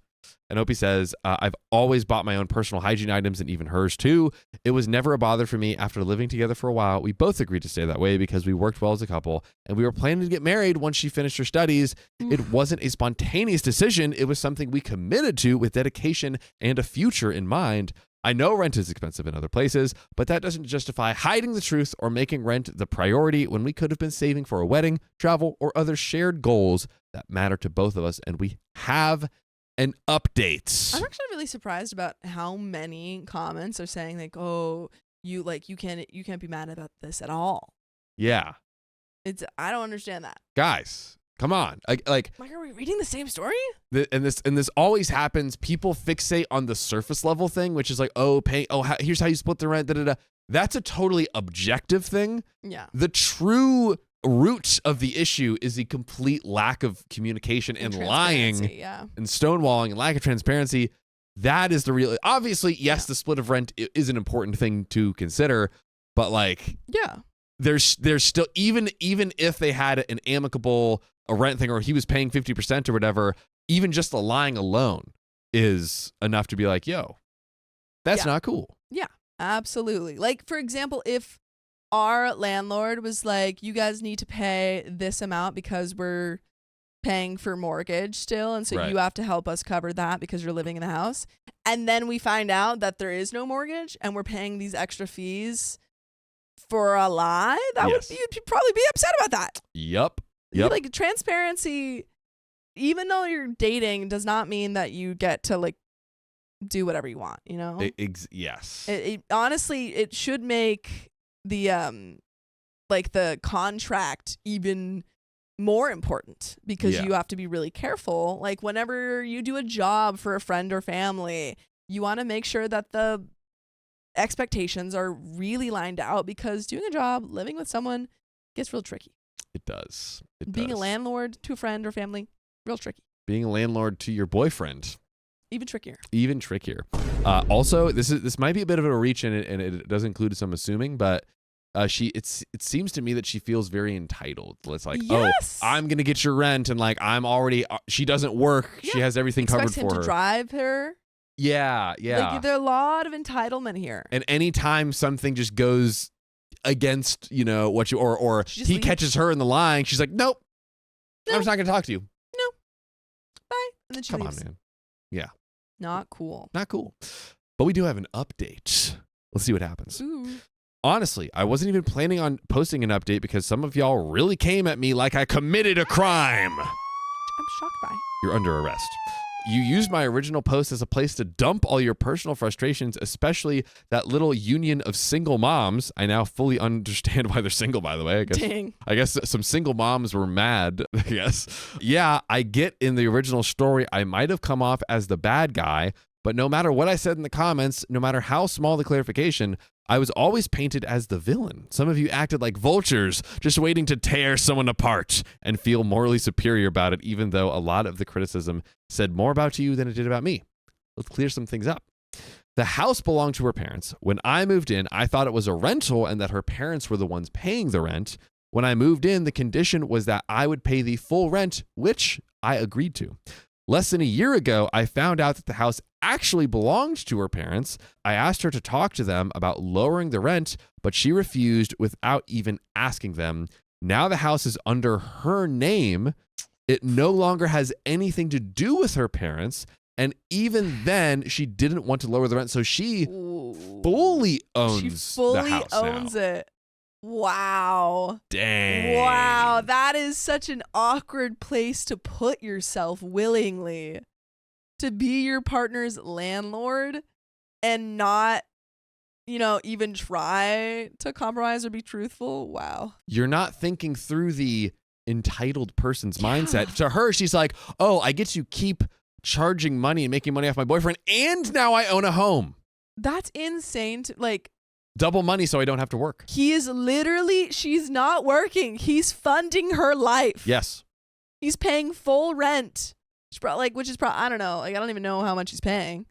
And Opie says, I've always bought my own personal hygiene items and even hers too. It was never a bother for me. After living together for a while, we both agreed to stay that way because we worked well as a couple and we were planning to get married once she finished her studies. It wasn't a spontaneous decision. It was something we committed to with dedication and a future in mind. I know rent is expensive in other places, but that doesn't justify hiding the truth or making rent the priority when we could have been saving for a wedding, travel, or other shared goals that matter to both of us. And we have an update. I'm actually really surprised about how many comments are saying like, "Oh, you can't be mad about this at all." Yeah. I don't understand that. Guys, come on. Like, are we reading the same story? and this always happens. People fixate on the surface level thing, which is like, here's how you split the rent. Da, da, da. That's a totally objective thing. Yeah. The true root of the issue is the complete lack of communication and lying and stonewalling and lack of transparency. That is the real. Obviously, yes, the split of rent is an important thing to consider, but like, yeah, there's still even if they had an amicable rent thing or he was paying 50% or whatever, even just the lying alone is enough to be like, yo, that's not cool. Yeah, absolutely. Like, for example, if our landlord was like, you guys need to pay this amount because we're paying for mortgage still, and so you have to help us cover that because you're living in the house, and then we find out that there is no mortgage and we're paying these extra fees for a lie, you'd probably be upset about that. Yep. Like, transparency, even though you're dating, does not mean that you get to like do whatever you want, you know? Yes. It honestly, it should make the the contract even more important, because you have to be really careful. Like, whenever you do a job for a friend or family, you want to make sure that the expectations are really lined out, because doing a job, living with someone gets real tricky. It does. Being a landlord to a friend or family, real tricky. Being a landlord to your boyfriend, even trickier. Also, this might be a bit of a reach, and it does include some assuming, but it seems to me that she feels very entitled. It's like, yes, oh, I'm gonna get your rent, and like I'm already. She doesn't work. Yeah. She has everything covered for her. Expects him to drive her. Yeah. Like, there's a lot of entitlement here. And anytime something just goes against, what you or he catches her in the lying, she's like, nope, I'm just not gonna talk to you. No, bye. And then she leaves. Come on, man. Yeah. Not cool. But we do have an update. Let's see what happens. Ooh. Honestly, I wasn't even planning on posting an update because some of y'all really came at me like I committed a crime. I'm shocked by. You're under arrest. You used my original post as a place to dump all your personal frustrations, especially that little union of single moms. I now fully understand why they're single, by the way. I guess some single moms were mad, I guess. Yeah, I get in the original story, I might have come off as the bad guy, but no matter what I said in the comments, no matter how small the clarification, I was always painted as the villain. Some of you acted like vultures, just waiting to tear someone apart and feel morally superior about it, even though a lot of the criticism said more about you than it did about me. Let's clear some things up. The house belonged to her parents. When I moved in, I thought it was a rental and that her parents were the ones paying the rent. When I moved in, the condition was that I would pay the full rent, which I agreed to. Less than a year ago, I found out that the house actually belonged to her parents. I asked her to talk to them about lowering the rent, but she refused without even asking them. Now the house is under her name. It no longer has anything to do with her parents. And even then, she didn't want to lower the rent. So she fully owns the house now. It. Wow. Dang. Wow. That is such an awkward place to put yourself willingly. To be your partner's landlord and not, even try to compromise or be truthful. Wow. You're not thinking through the entitled person's mindset. To her, she's like, oh, I get to keep charging money and making money off my boyfriend, and now I own a home. That's insane. Double money so I don't have to work. He is literally, she's not working. He's funding her life. Yes. He's paying full rent. Which is probably, I don't know. I don't even know how much he's paying.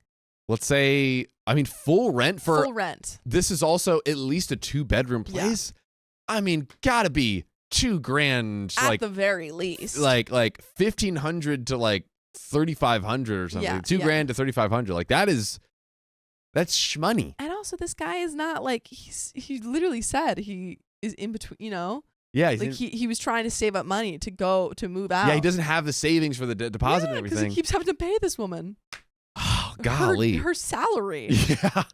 Let's say, full rent for. Full rent. This is also at least a 2-bedroom place. Yeah. Gotta be $2,000. At the very least. Like 1,500 to like 3,500 or something. Yeah, $2,000 to 3,500. That's shmoney. And also, this guy is not he literally said he is in between, Yeah. He was trying to save up money to move out. Yeah, he doesn't have the savings for the deposit and everything. Because he keeps having to pay this woman. Oh, golly. Her salary. Yeah.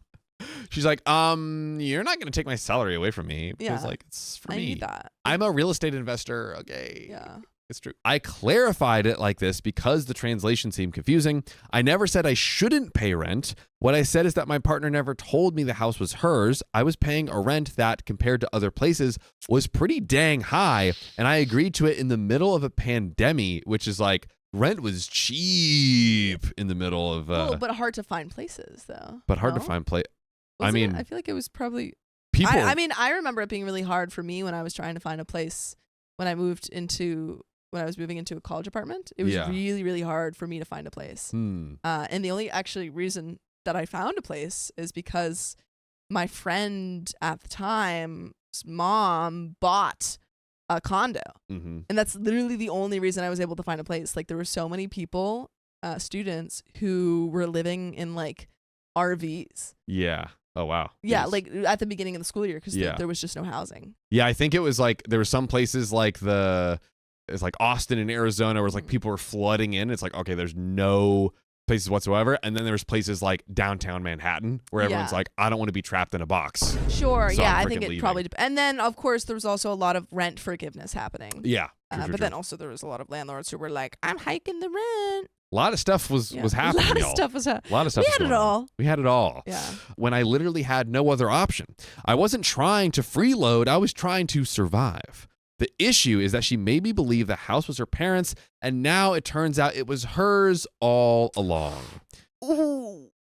She's like, you're not gonna take my salary away from me because Yeah. like it's for I me. need that. I'm a real estate investor. Okay. Yeah. It's true. I clarified it like this because the translation seemed confusing. I never said I shouldn't pay rent. What I said is that my partner never told me the house was hers. I was paying a rent that, compared to other places, was pretty dang high, and I agreed to it in the middle of a pandemic, which is like rent was cheap in the middle of. But hard to find places though. But hard to No? find place. Wasn't mean, I feel like it was probably. People. I mean, I remember it being really hard for me when I was trying to find a place when I moved into. When I was moving into a college apartment, it was really, really hard for me to find a place. And the only actually reason that I found a place is because my friend at the time's mom bought a condo. And that's literally the only reason I was able to find a place. Like there were so many people, students who were living in like RVs. Yeah. Oh, wow. Yeah. Yes. Like at the beginning of the school year because Yeah. there was just no housing. Yeah, I think it was like there were some places like it's like Austin in Arizona where it's like people were flooding in. It's like, okay, there's no places whatsoever. And then there's places like downtown Manhattan where everyone's like, I don't want to be trapped in a box. Sure. So yeah. I'm I think freaking it leaving. probably and then of course there was also a lot of rent forgiveness happening. Yeah. But then also there was a lot of landlords who were like, I'm hiking the rent. A lot of stuff was happening. A lot of y'all. stuff was happening. A lot of stuff. We had it all. We had it all. Yeah. When I literally had no other option. I wasn't trying to freeload. I was trying to survive. The issue is that she made me believe the house was her parents', and now it turns out it was hers all along.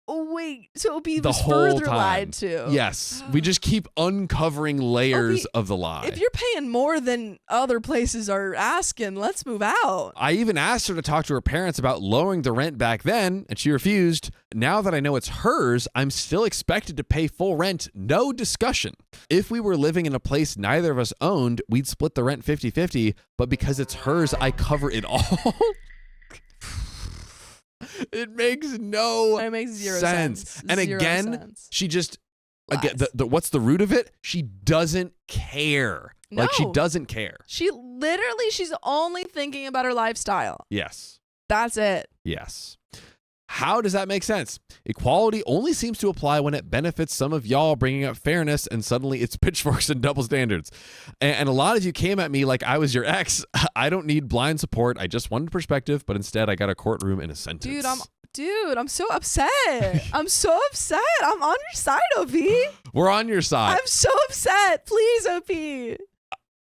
Oh wait. So Opie The was whole further time. lied to. Yes. We just keep uncovering layers Opie, of the lie. If you're paying more than other places are asking, let's move out. I even asked her to talk to her parents about lowering the rent back then, and she refused. Now that I know it's hers, I'm still expected to pay full rent, no discussion. If we were living in a place neither of us owned, we'd split the rent 50-50, but because it's hers, I cover it all. It makes no It makes zero sense. sense. And Zero again, sense. she just again Lies. what's the root of it? She doesn't care. Like she No. doesn't care. She's only thinking about her lifestyle. Yes. That's it. Yes. How does that make sense? Equality only seems to apply when it benefits some of y'all bringing up fairness, and suddenly it's pitchforks and double standards. And a lot of you came at me like I was your ex. I don't need blind support. I just wanted perspective, but instead I got a courtroom in a sentence. Dude, I'm so upset. I'm so upset. I'm on your side, OP. We're on your side. I'm so upset. Please, OP.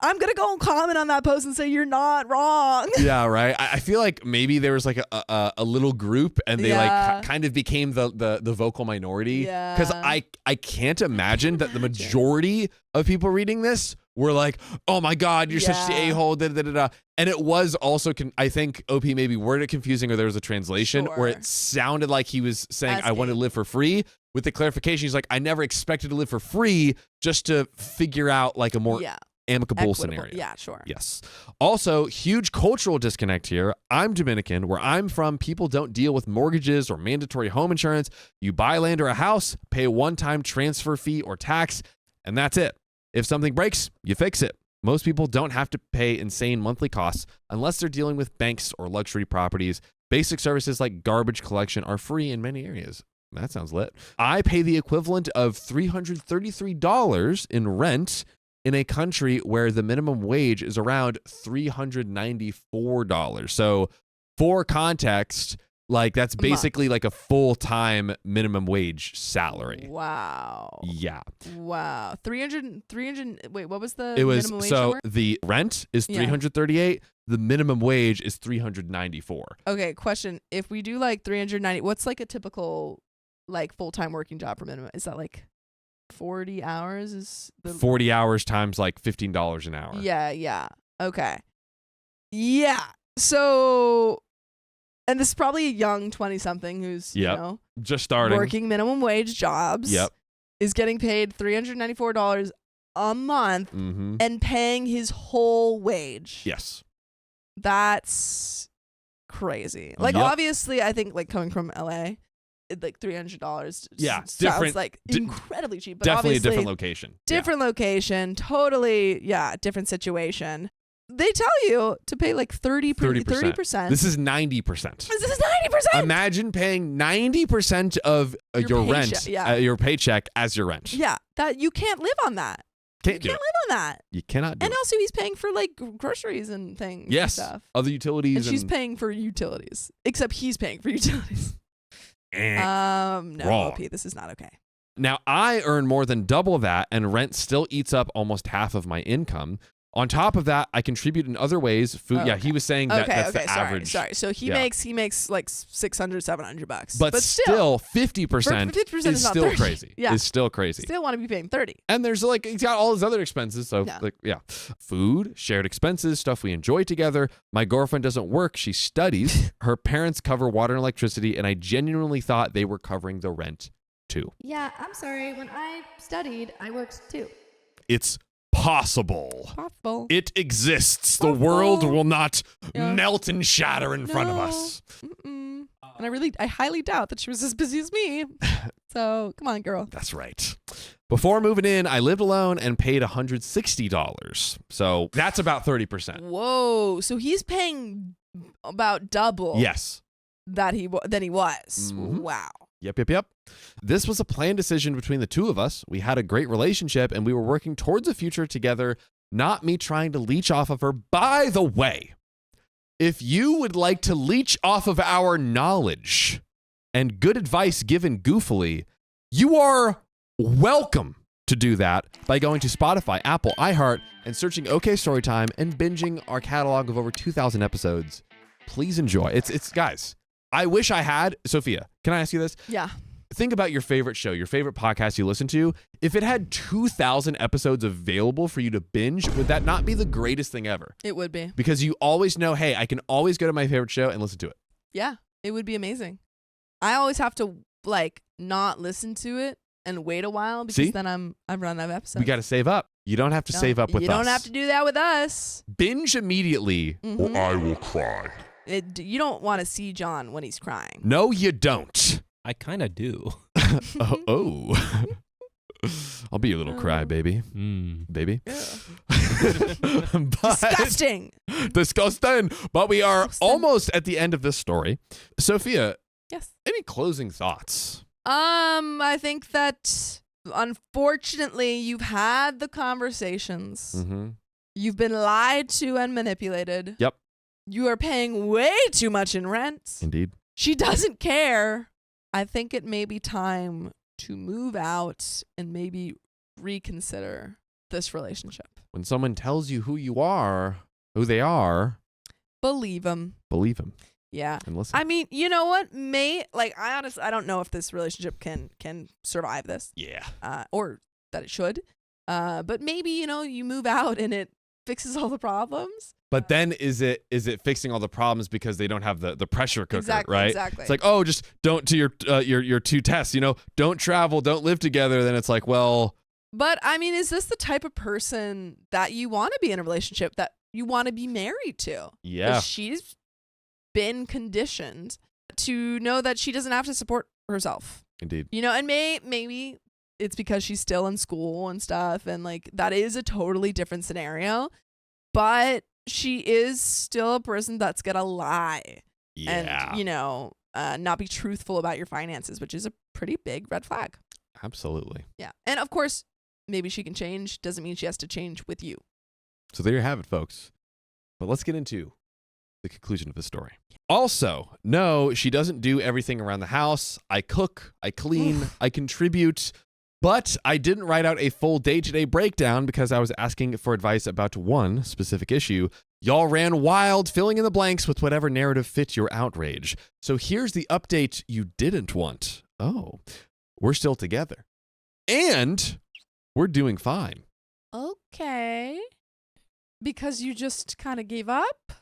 I'm going to go and comment on that post and say you're not wrong. Yeah, right. I feel like maybe there was like a little group and they like kind of became the vocal minority. Yeah. Because I can't imagine that the majority of people reading this were like, oh my God, you're such the a-hole. Da, da, da, da. And it was also, I think OP maybe worded it confusing, or there was a translation where it sounded like he was saying, I want to live for free. With the clarification, he's like, I never expected to live for free, just to figure out like a more amicable Equitable. scenario. Yeah, sure. Yes. Also, huge cultural disconnect here. I'm Dominican. Where I'm from, people don't deal with mortgages or mandatory home insurance. You buy land or a house, pay a one-time transfer fee or tax, and that's it. If something breaks, you fix it. Most people don't have to pay insane monthly costs unless they're dealing with banks or luxury properties. Basic services like garbage collection are free in many areas. That sounds lit. I pay the equivalent of $333 in rent in a country where the minimum wage is around $394. So for context, like that's basically like a full-time minimum wage salary. Wow. Yeah. Wow. 300, wait, what was the It was minimum wage so number? the rent is 338, the minimum wage is 394. Okay, question. If we do like 390, what's like a typical like full-time working job for minimum? Is that like 40 hours is the 40 hours times like $15 an hour. Yeah. Okay. Yeah. So, and this is probably a young 20-something who's, you know, just starting working minimum wage jobs. Yep. Is getting paid $394 a month and paying his whole wage. Yes. That's crazy. Like obviously I think like coming from LA, like $300 sounds different, like incredibly cheap, but definitely a obviously different location. Different location, totally, different situation. they tell you to pay like 30%. This is 90%. This is 90%. Imagine paying 90% of your rent, your paycheck as your rent. Yeah, that you can't live on that. You can't live on that. You cannot do And also he's paying for like groceries and things yes, and stuff. Other utilities. And she's paying for utilities. Except he's paying for utilities. No, Wrong. OP, this is not okay. Now, I earn more than double that, and rent still eats up almost half of my income. On top of that, I contribute in other ways. Food. Oh, yeah, okay. he was saying that that's the average. Sorry. So he makes like $600-$700. But still 50% 50% is still 30. crazy. Yeah. Is still crazy. Still want to be paying 30. And there's like, he's got all his other expenses. So food, shared expenses, stuff we enjoy together. My girlfriend doesn't work. She studies. Her parents cover water and electricity. And I genuinely thought they were covering the rent too. Yeah, I'm sorry. When I studied, I worked too. It's possible. It exists. Possible. The world will not melt and shatter in front of us. And I highly doubt that she was as busy as me. So come on, girl. That's right. Before moving in, I lived alone and paid $160. So that's about 30%. Whoa. So he's paying about double. Yes. Than he was. Mm-hmm. Wow. Yep. This was a planned decision between the two of us. We had a great relationship and we were working towards a future together, not me trying to leech off of her. By the way, if you would like to leech off of our knowledge and good advice given goofily, you are welcome to do that by going to Spotify, Apple, iHeart, and searching OK Storytime and binging our catalog of over 2,000 episodes. Please enjoy. It's guys. I wish I had, Sophia, can I ask you this? Yeah. Think about your favorite show, your favorite podcast you listen to. If it had 2,000 episodes available for you to binge, would that not be the greatest thing ever? It would be. Because you always know, hey, I can always go to my favorite show and listen to it. Yeah, it would be amazing. I always have to like not listen to it and wait a while because then I'm run out of episodes. We got to save up. You don't have to save up with us. You don't have to do that with us. Binge immediately or I will cry. You don't want to see John when he's crying. No, you don't. I kind of do. Oh. I'll be your little cry baby. Baby. Disgusting. Disgusting. But we are almost at the end of this story. Sophia. Yes. Any closing thoughts? I think that unfortunately you've had the conversations. Mm-hmm. You've been lied to and manipulated. Yep. You are paying way too much in rent. Indeed. She doesn't care. I think it may be time to move out and maybe reconsider this relationship. When someone tells you who they are, believe them. Believe them. Yeah. And listen. I mean, you know what? I honestly, I don't know if this relationship can survive this. Yeah. Or that it should. But maybe, you move out and it fixes all the problems. But then is it fixing all the problems because they don't have the pressure cooker, right? Exactly. It's like, oh, just don't to your two tests, don't travel, don't live together. Then it's like, well. But I mean, is this the type of person that you want to be in a relationship, that you want to be married to? Yeah. She's been conditioned to know that she doesn't have to support herself. Indeed. And maybe it's because she's still in school and stuff, and like that is a totally different scenario. But she is still a person that's gonna lie. Yeah. And not be truthful about your finances, which is a pretty big red flag. Absolutely. Yeah. And of course, maybe she can change. Doesn't mean she has to change with you. So there you have it, folks. But let's get into the conclusion of the story. Also, no, she doesn't do everything around the house. I cook, I clean, I contribute. But I didn't write out a full day-to-day breakdown because I was asking for advice about one specific issue. Y'all ran wild, filling in the blanks with whatever narrative fit your outrage. So here's the update you didn't want. Oh, we're still together. And we're doing fine. Okay. Because you just kind of gave up?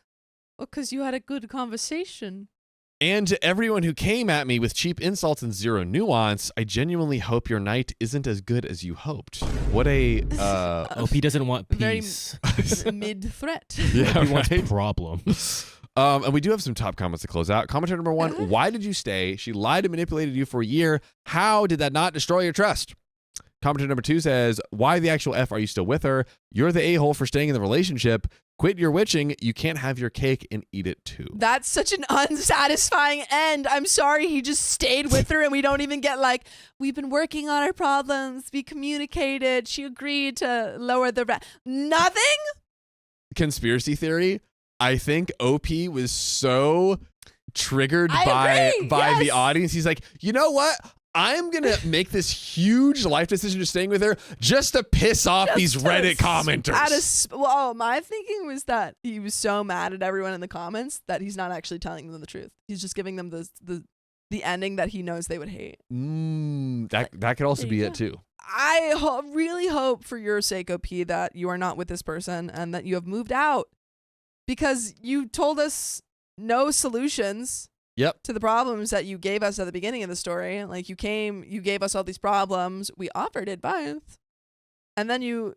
Or because you had a good conversation? And to everyone who came at me with cheap insults and zero nuance, I genuinely hope your night isn't as good as you hoped. What a... OP doesn't want peace. Very mid-threat. Yeah, he wants problems. And we do have some top comments to close out. Commenter number 1, why did you stay? She lied and manipulated you for a year. How did that not destroy your trust? Commenter number 2 says, why the actual F are you still with her? You're the a-hole for staying in the relationship. quit your witching. You can't have your cake and eat it too. That's such an unsatisfying end. I'm sorry he just stayed with her and we don't even get like, we've been working on our problems. We communicated. She agreed to lower the nothing? Conspiracy theory. I think OP was so triggered by the audience. He's like, you know what? I'm going to make this huge life decision of staying with her just to piss off these Reddit commenters. My thinking was that he was so mad at everyone in the comments that he's not actually telling them the truth. He's just giving them the ending that he knows they would hate. That could also be it too. I really hope for your sake, OP, that you are not with this person and that you have moved out, because you told us no solutions to the problems that you gave us at the beginning of the story. Like you gave us all these problems, we offered advice, and then you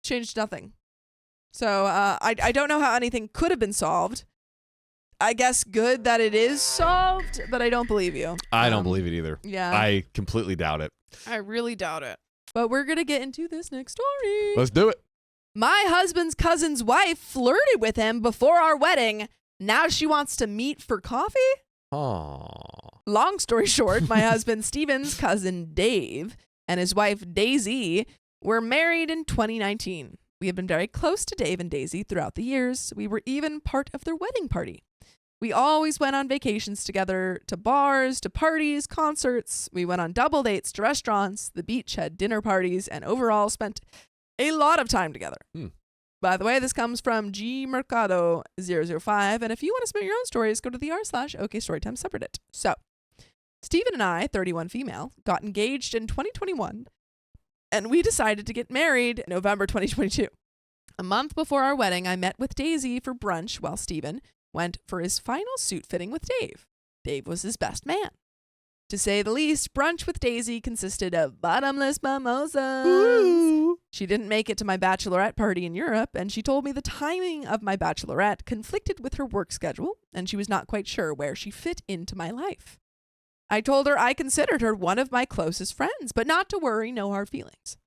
changed nothing. So I don't know how anything could have been solved. I guess good that it is solved, but I don't believe you. I don't believe it either. Yeah. I completely doubt it. I really doubt it. But we're going to get into this next story. Let's do it. My husband's cousin's wife flirted with him before our wedding. Now she wants to meet for coffee? Aww. Long story short, my husband Steven's cousin Dave and his wife Daisy were married in 2019. We have been very close to Dave and Daisy throughout the years. We were even part of their wedding party. We always went on vacations together, to bars, to parties, concerts. We went on double dates to restaurants, the beach, had dinner parties, and overall spent a lot of time together. By the way, this comes from G Mercado 005, and if you want to submit your own stories, go to the r/OK Storytime subreddit. So, Stephen and I, 31 female, got engaged in 2021, and we decided to get married in November 2022. A month before our wedding, I met with Daisy for brunch while Stephen went for his final suit fitting with Dave. Dave was his best man. To say the least, brunch with Daisy consisted of bottomless mimosas. Ooh. She didn't make it to my bachelorette party in Europe, and she told me the timing of my bachelorette conflicted with her work schedule, and she was not quite sure where she fit into my life. I told her I considered her one of my closest friends, but not to worry, no hard feelings.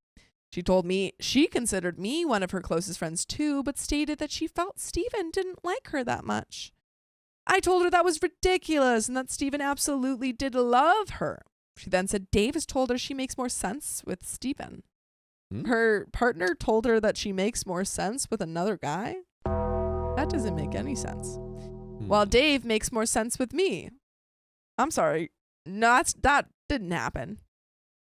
She told me she considered me one of her closest friends too, but stated that she felt Stephen didn't like her that much. I told her that was ridiculous and that Stephen absolutely did love her. She then said Dave has told her she makes more sense with Stephen. Her partner told her that she makes more sense with another guy? That doesn't make any sense. While Dave makes more sense with me. I'm sorry. No, that didn't happen.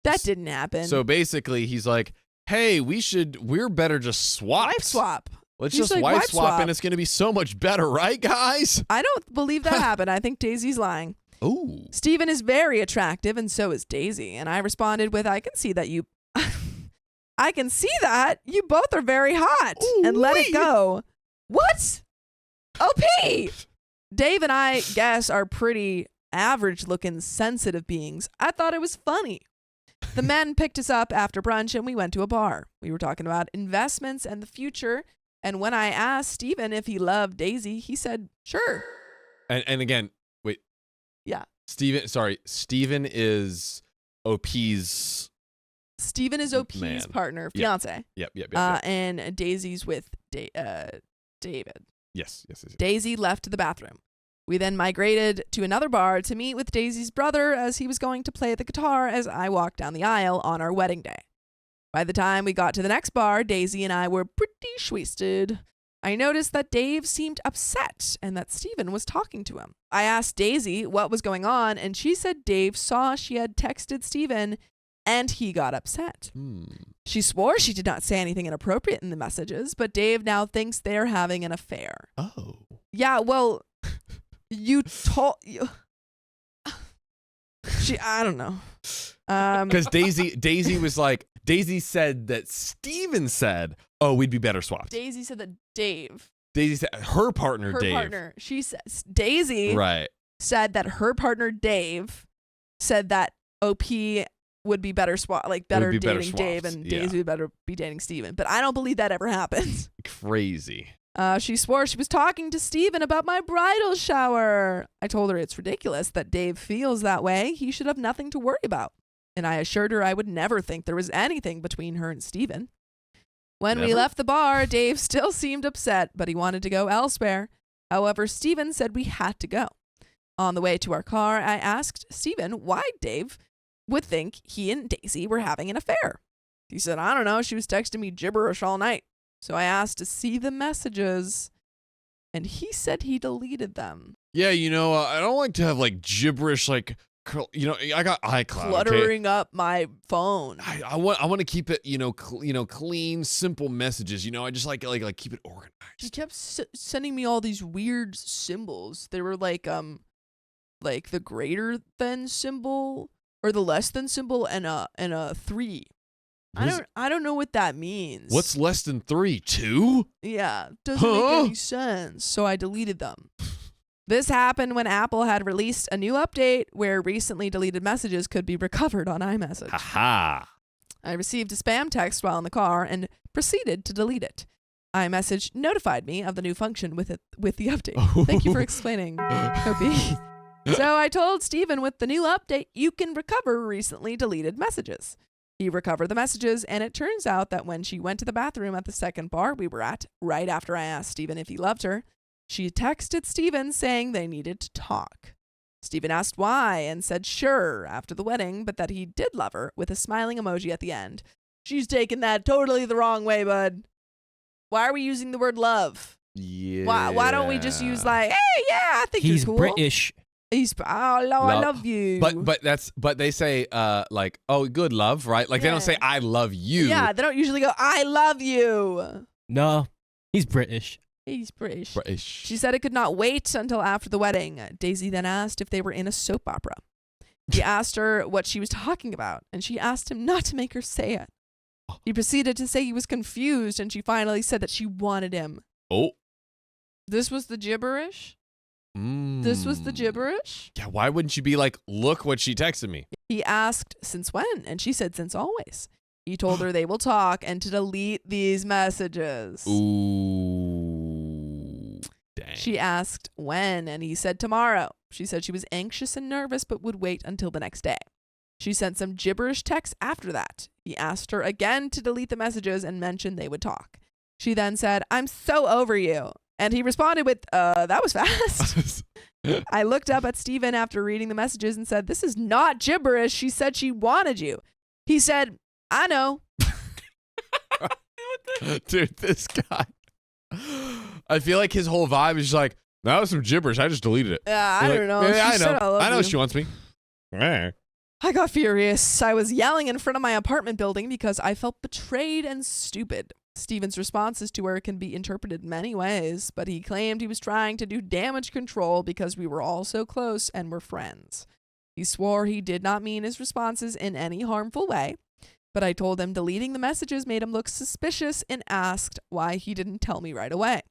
That didn't happen. So basically, he's like, hey, we're better just swap. Wife swap. Let's just like, wife swap, and it's going to be so much better, right, guys? I don't believe that happened. I think Daisy's lying. Ooh. Stephen is very attractive, and so is Daisy. And I responded with, I can see that you... I can see that. You both are very hot. Ooh, and let it go. What? OP! Dave and I guess are pretty average-looking, sensitive beings. I thought it was funny. The men picked us up after brunch, and we went to a bar. We were talking about investments and the future. And when I asked Stephen if he loved Daisy, he said, sure. And again, wait. Yeah. Stephen is OP's... Stephen is OP's partner, fiance. Yep. And Daisy's with David. Yes. Daisy left to the bathroom. We then migrated to another bar to meet with Daisy's brother as he was going to play the guitar as I walked down the aisle on our wedding day. By the time we got to the next bar, Daisy and I were pretty wasted. I noticed that Dave seemed upset and that Stephen was talking to him. I asked Daisy what was going on, and she said Dave saw she had texted Stephen and he got upset. She swore she did not say anything inappropriate in the messages, but Dave now thinks they're having an affair. Oh. Yeah, well, you told... I don't know. Because Daisy was like, Daisy said that Stephen said, oh, we'd be better swapped. Daisy said that Dave. Daisy said her partner, Dave. Her partner. She says, Daisy said that her partner, Dave, said that OP would be better dating Dave and Daisy would better be dating Stephen. But I don't believe that ever happened. Crazy. She swore she was talking to Stephen about my bridal shower. I told her it's ridiculous that Dave feels that way. He should have nothing to worry about. And I assured her I would never think there was anything between her and Stephen. When we Never? left the bar, Dave still seemed upset, but he wanted to go elsewhere. However, Stephen said we had to go. On the way to our car, I asked Stephen why Dave would think he and Daisy were having an affair. He said, I don't know, she was texting me gibberish all night. So I asked to see the messages, and he said he deleted them. Yeah, I don't like to have like gibberish, like, I got iCloud. Cluttering up my phone. I want to keep it, clean, simple messages. I just like keep it organized. He kept sending me all these weird symbols. They were like the greater than symbol or the less than symbol and a 3. I don't know what that means. What's less than 3? 2? Yeah, doesn't make any sense. So I deleted them. This happened when Apple had released a new update where recently deleted messages could be recovered on iMessage. Haha. I received a spam text while in the car and proceeded to delete it. iMessage notified me of the new function with the update. Thank you for explaining, Kobe. So I told Stephen with the new update, you can recover recently deleted messages. He recovered the messages, and it turns out that when she went to the bathroom at the second bar we were at, right after I asked Stephen if he loved her, she texted Stephen saying they needed to talk. Stephen asked why and said sure after the wedding, but that he did love her with a smiling emoji at the end. She's taken that totally the wrong way, bud. Why are we using the word love? Yeah. Why don't we just use like, hey, yeah, I think He's you're cool. British. He's I love you. But they say like, oh, good love, right? Like they don't say I love you. Yeah, they don't usually go I love you. No, he's British. He's British. British. She said it could not wait until after the wedding. Daisy then asked if they were in a soap opera. He asked her what she was talking about, and she asked him not to make her say it. He proceeded to say he was confused, and she finally said that she wanted him. Oh. This was the gibberish? This was the gibberish? Yeah, why wouldn't you be like, look what she texted me? He asked since when, and she said since always. He told her they will talk and to delete these messages. Ooh, dang. She asked when, and he said tomorrow. She said she was anxious and nervous, but would wait until the next day. She sent some gibberish texts after that. He asked her again to delete the messages and mentioned they would talk. She then said, I'm so over you. And he responded with, that was fast. I looked up at Stephen after reading the messages and said, this is not gibberish. She said she wanted you. He said, I know. Dude, this guy. I feel like his whole vibe is just like, that was some gibberish. I just deleted it. Yeah, I don't know. Yeah, She said, I know you. she wants me. Eh. I got furious. I was yelling in front of my apartment building because I felt betrayed and stupid. Stephen's responses to her can be interpreted many ways, but he claimed he was trying to do damage control because we were all so close and were friends. He swore he did not mean his responses in any harmful way, but I told him deleting the messages made him look suspicious and asked why he didn't tell me right away.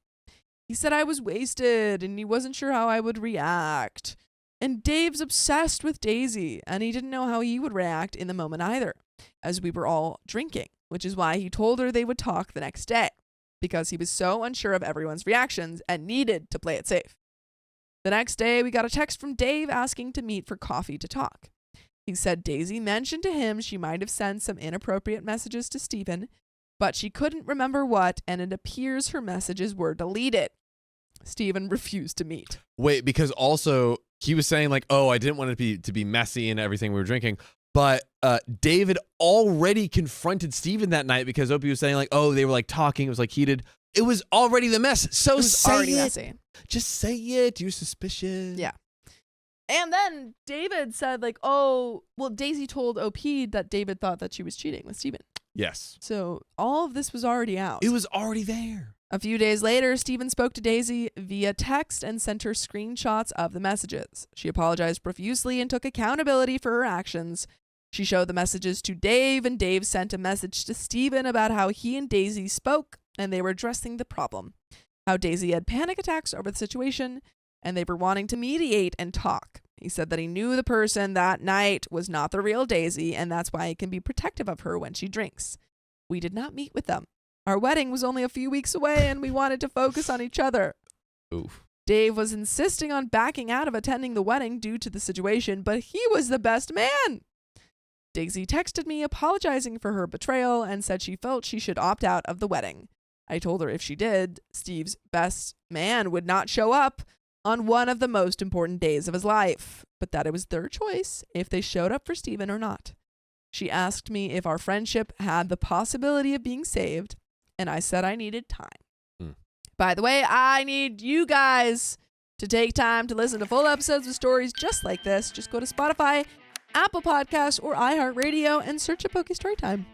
He said I was wasted and he wasn't sure how I would react. And Dave's obsessed with Daisy, and he didn't know how he would react in the moment either, as we were all drinking, which is why he told her they would talk the next day, because he was so unsure of everyone's reactions and needed to play it safe. The next day, we got a text from Dave asking to meet for coffee to talk. He said Daisy mentioned to him she might have sent some inappropriate messages to Stephen, but she couldn't remember what, and it appears her messages were deleted. Stephen refused to meet. Wait, because also he was saying like, oh, I didn't want it to be messy and everything we were drinking. But David already confronted Stephen that night because Opie was saying like, oh, they were like talking. It was like heated. It was already the mess. So It was say already it. messy. Just say it. You're suspicious. Yeah. And then David said like, oh, well, Daisy told OP that David thought that she was cheating with Stephen. Yes. So all of this was already out. It was already there. A few days later, Stephen spoke to Daisy via text and sent her screenshots of the messages. She apologized profusely and took accountability for her actions. She showed the messages to Dave, and Dave sent a message to Stephen about how he and Daisy spoke, and they were addressing the problem. How Daisy had panic attacks over the situation, and they were wanting to mediate and talk. He said that he knew the person that night was not the real Daisy, and that's why he can be protective of her when she drinks. We did not meet with them. Our wedding was only a few weeks away, and we wanted to focus on each other. Oof. Dave was insisting on backing out of attending the wedding due to the situation, but he was the best man. Daisy texted me apologizing for her betrayal and said she felt she should opt out of the wedding. I told her if she did, Steve's best man would not show up on one of the most important days of his life, but that it was their choice if they showed up for Steven or not. She asked me if our friendship had the possibility of being saved, and I said I needed time. By the way, I need you guys to take time to listen to full episodes of stories just like this. Just go to Spotify, Apple Podcasts, or iHeartRadio and search a Poke Storytime.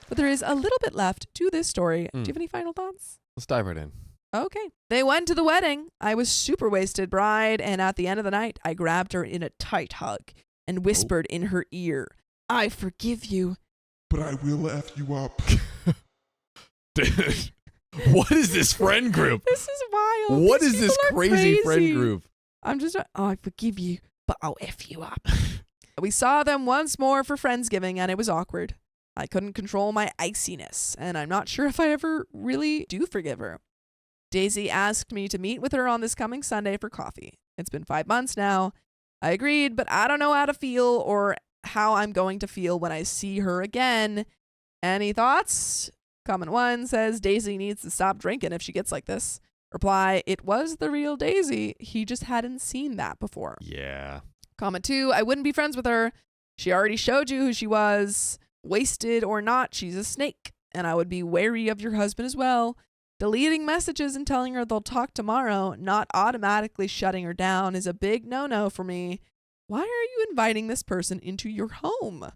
But there is a little bit left to this story. Do you have any final thoughts? Let's dive right in. Okay. They went to the wedding. I was super wasted bride, and at the end of the night, I grabbed her in a tight hug and whispered in her ear, I forgive you. But I will F you up. Dude, what is this friend group? This is wild. What These is this people are crazy friend group? I'm just, I forgive you, but I'll F you up. We saw them once more for Friendsgiving, and it was awkward. I couldn't control my iciness, and I'm not sure if I ever really do forgive her. Daisy asked me to meet with her on this coming Sunday for coffee. It's been 5 months now. I agreed, but I don't know how to feel or how I'm going to feel when I see her again. Any thoughts? Comment 1 says Daisy needs to stop drinking if she gets like this. Reply, it was the real Daisy. He just hadn't seen that before. Yeah. Comment 2, I wouldn't be friends with her. She already showed you who she was. Wasted or not, she's a snake. And I would be wary of your husband as well. Deleting messages and telling her they'll talk tomorrow, not automatically shutting her down, is a big no-no for me. Why are you inviting this person into your home?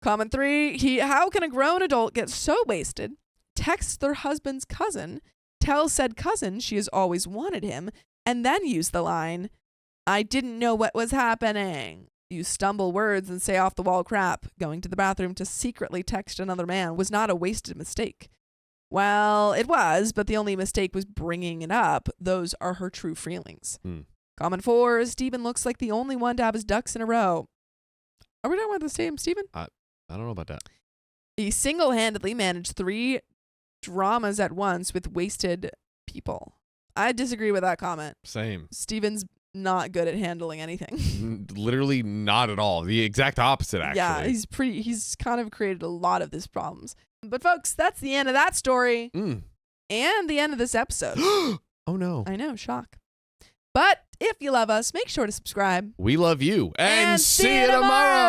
Comment 3, how can a grown adult get so wasted, text their husband's cousin, tell said cousin she has always wanted him, and then use the line, I didn't know what was happening. You stumble words and say off-the-wall crap. Going to the bathroom to secretly text another man was not a wasted mistake. Well, it was, but the only mistake was bringing it up. Those are her true feelings. Comment 4, Steven looks like the only one to have his ducks in a row. Are we talking about the same Steven? I don't know about that. He single-handedly managed 3 dramas at once with wasted people. I disagree with that comment. Same. Steven's not good at handling anything. Literally not at all. The exact opposite, actually. Yeah, he's kind of created a lot of these problems. But folks, that's the end of that story and the end of this episode. Oh no. I know, shock. But if you love us, make sure to subscribe. We love you. And see you tomorrow.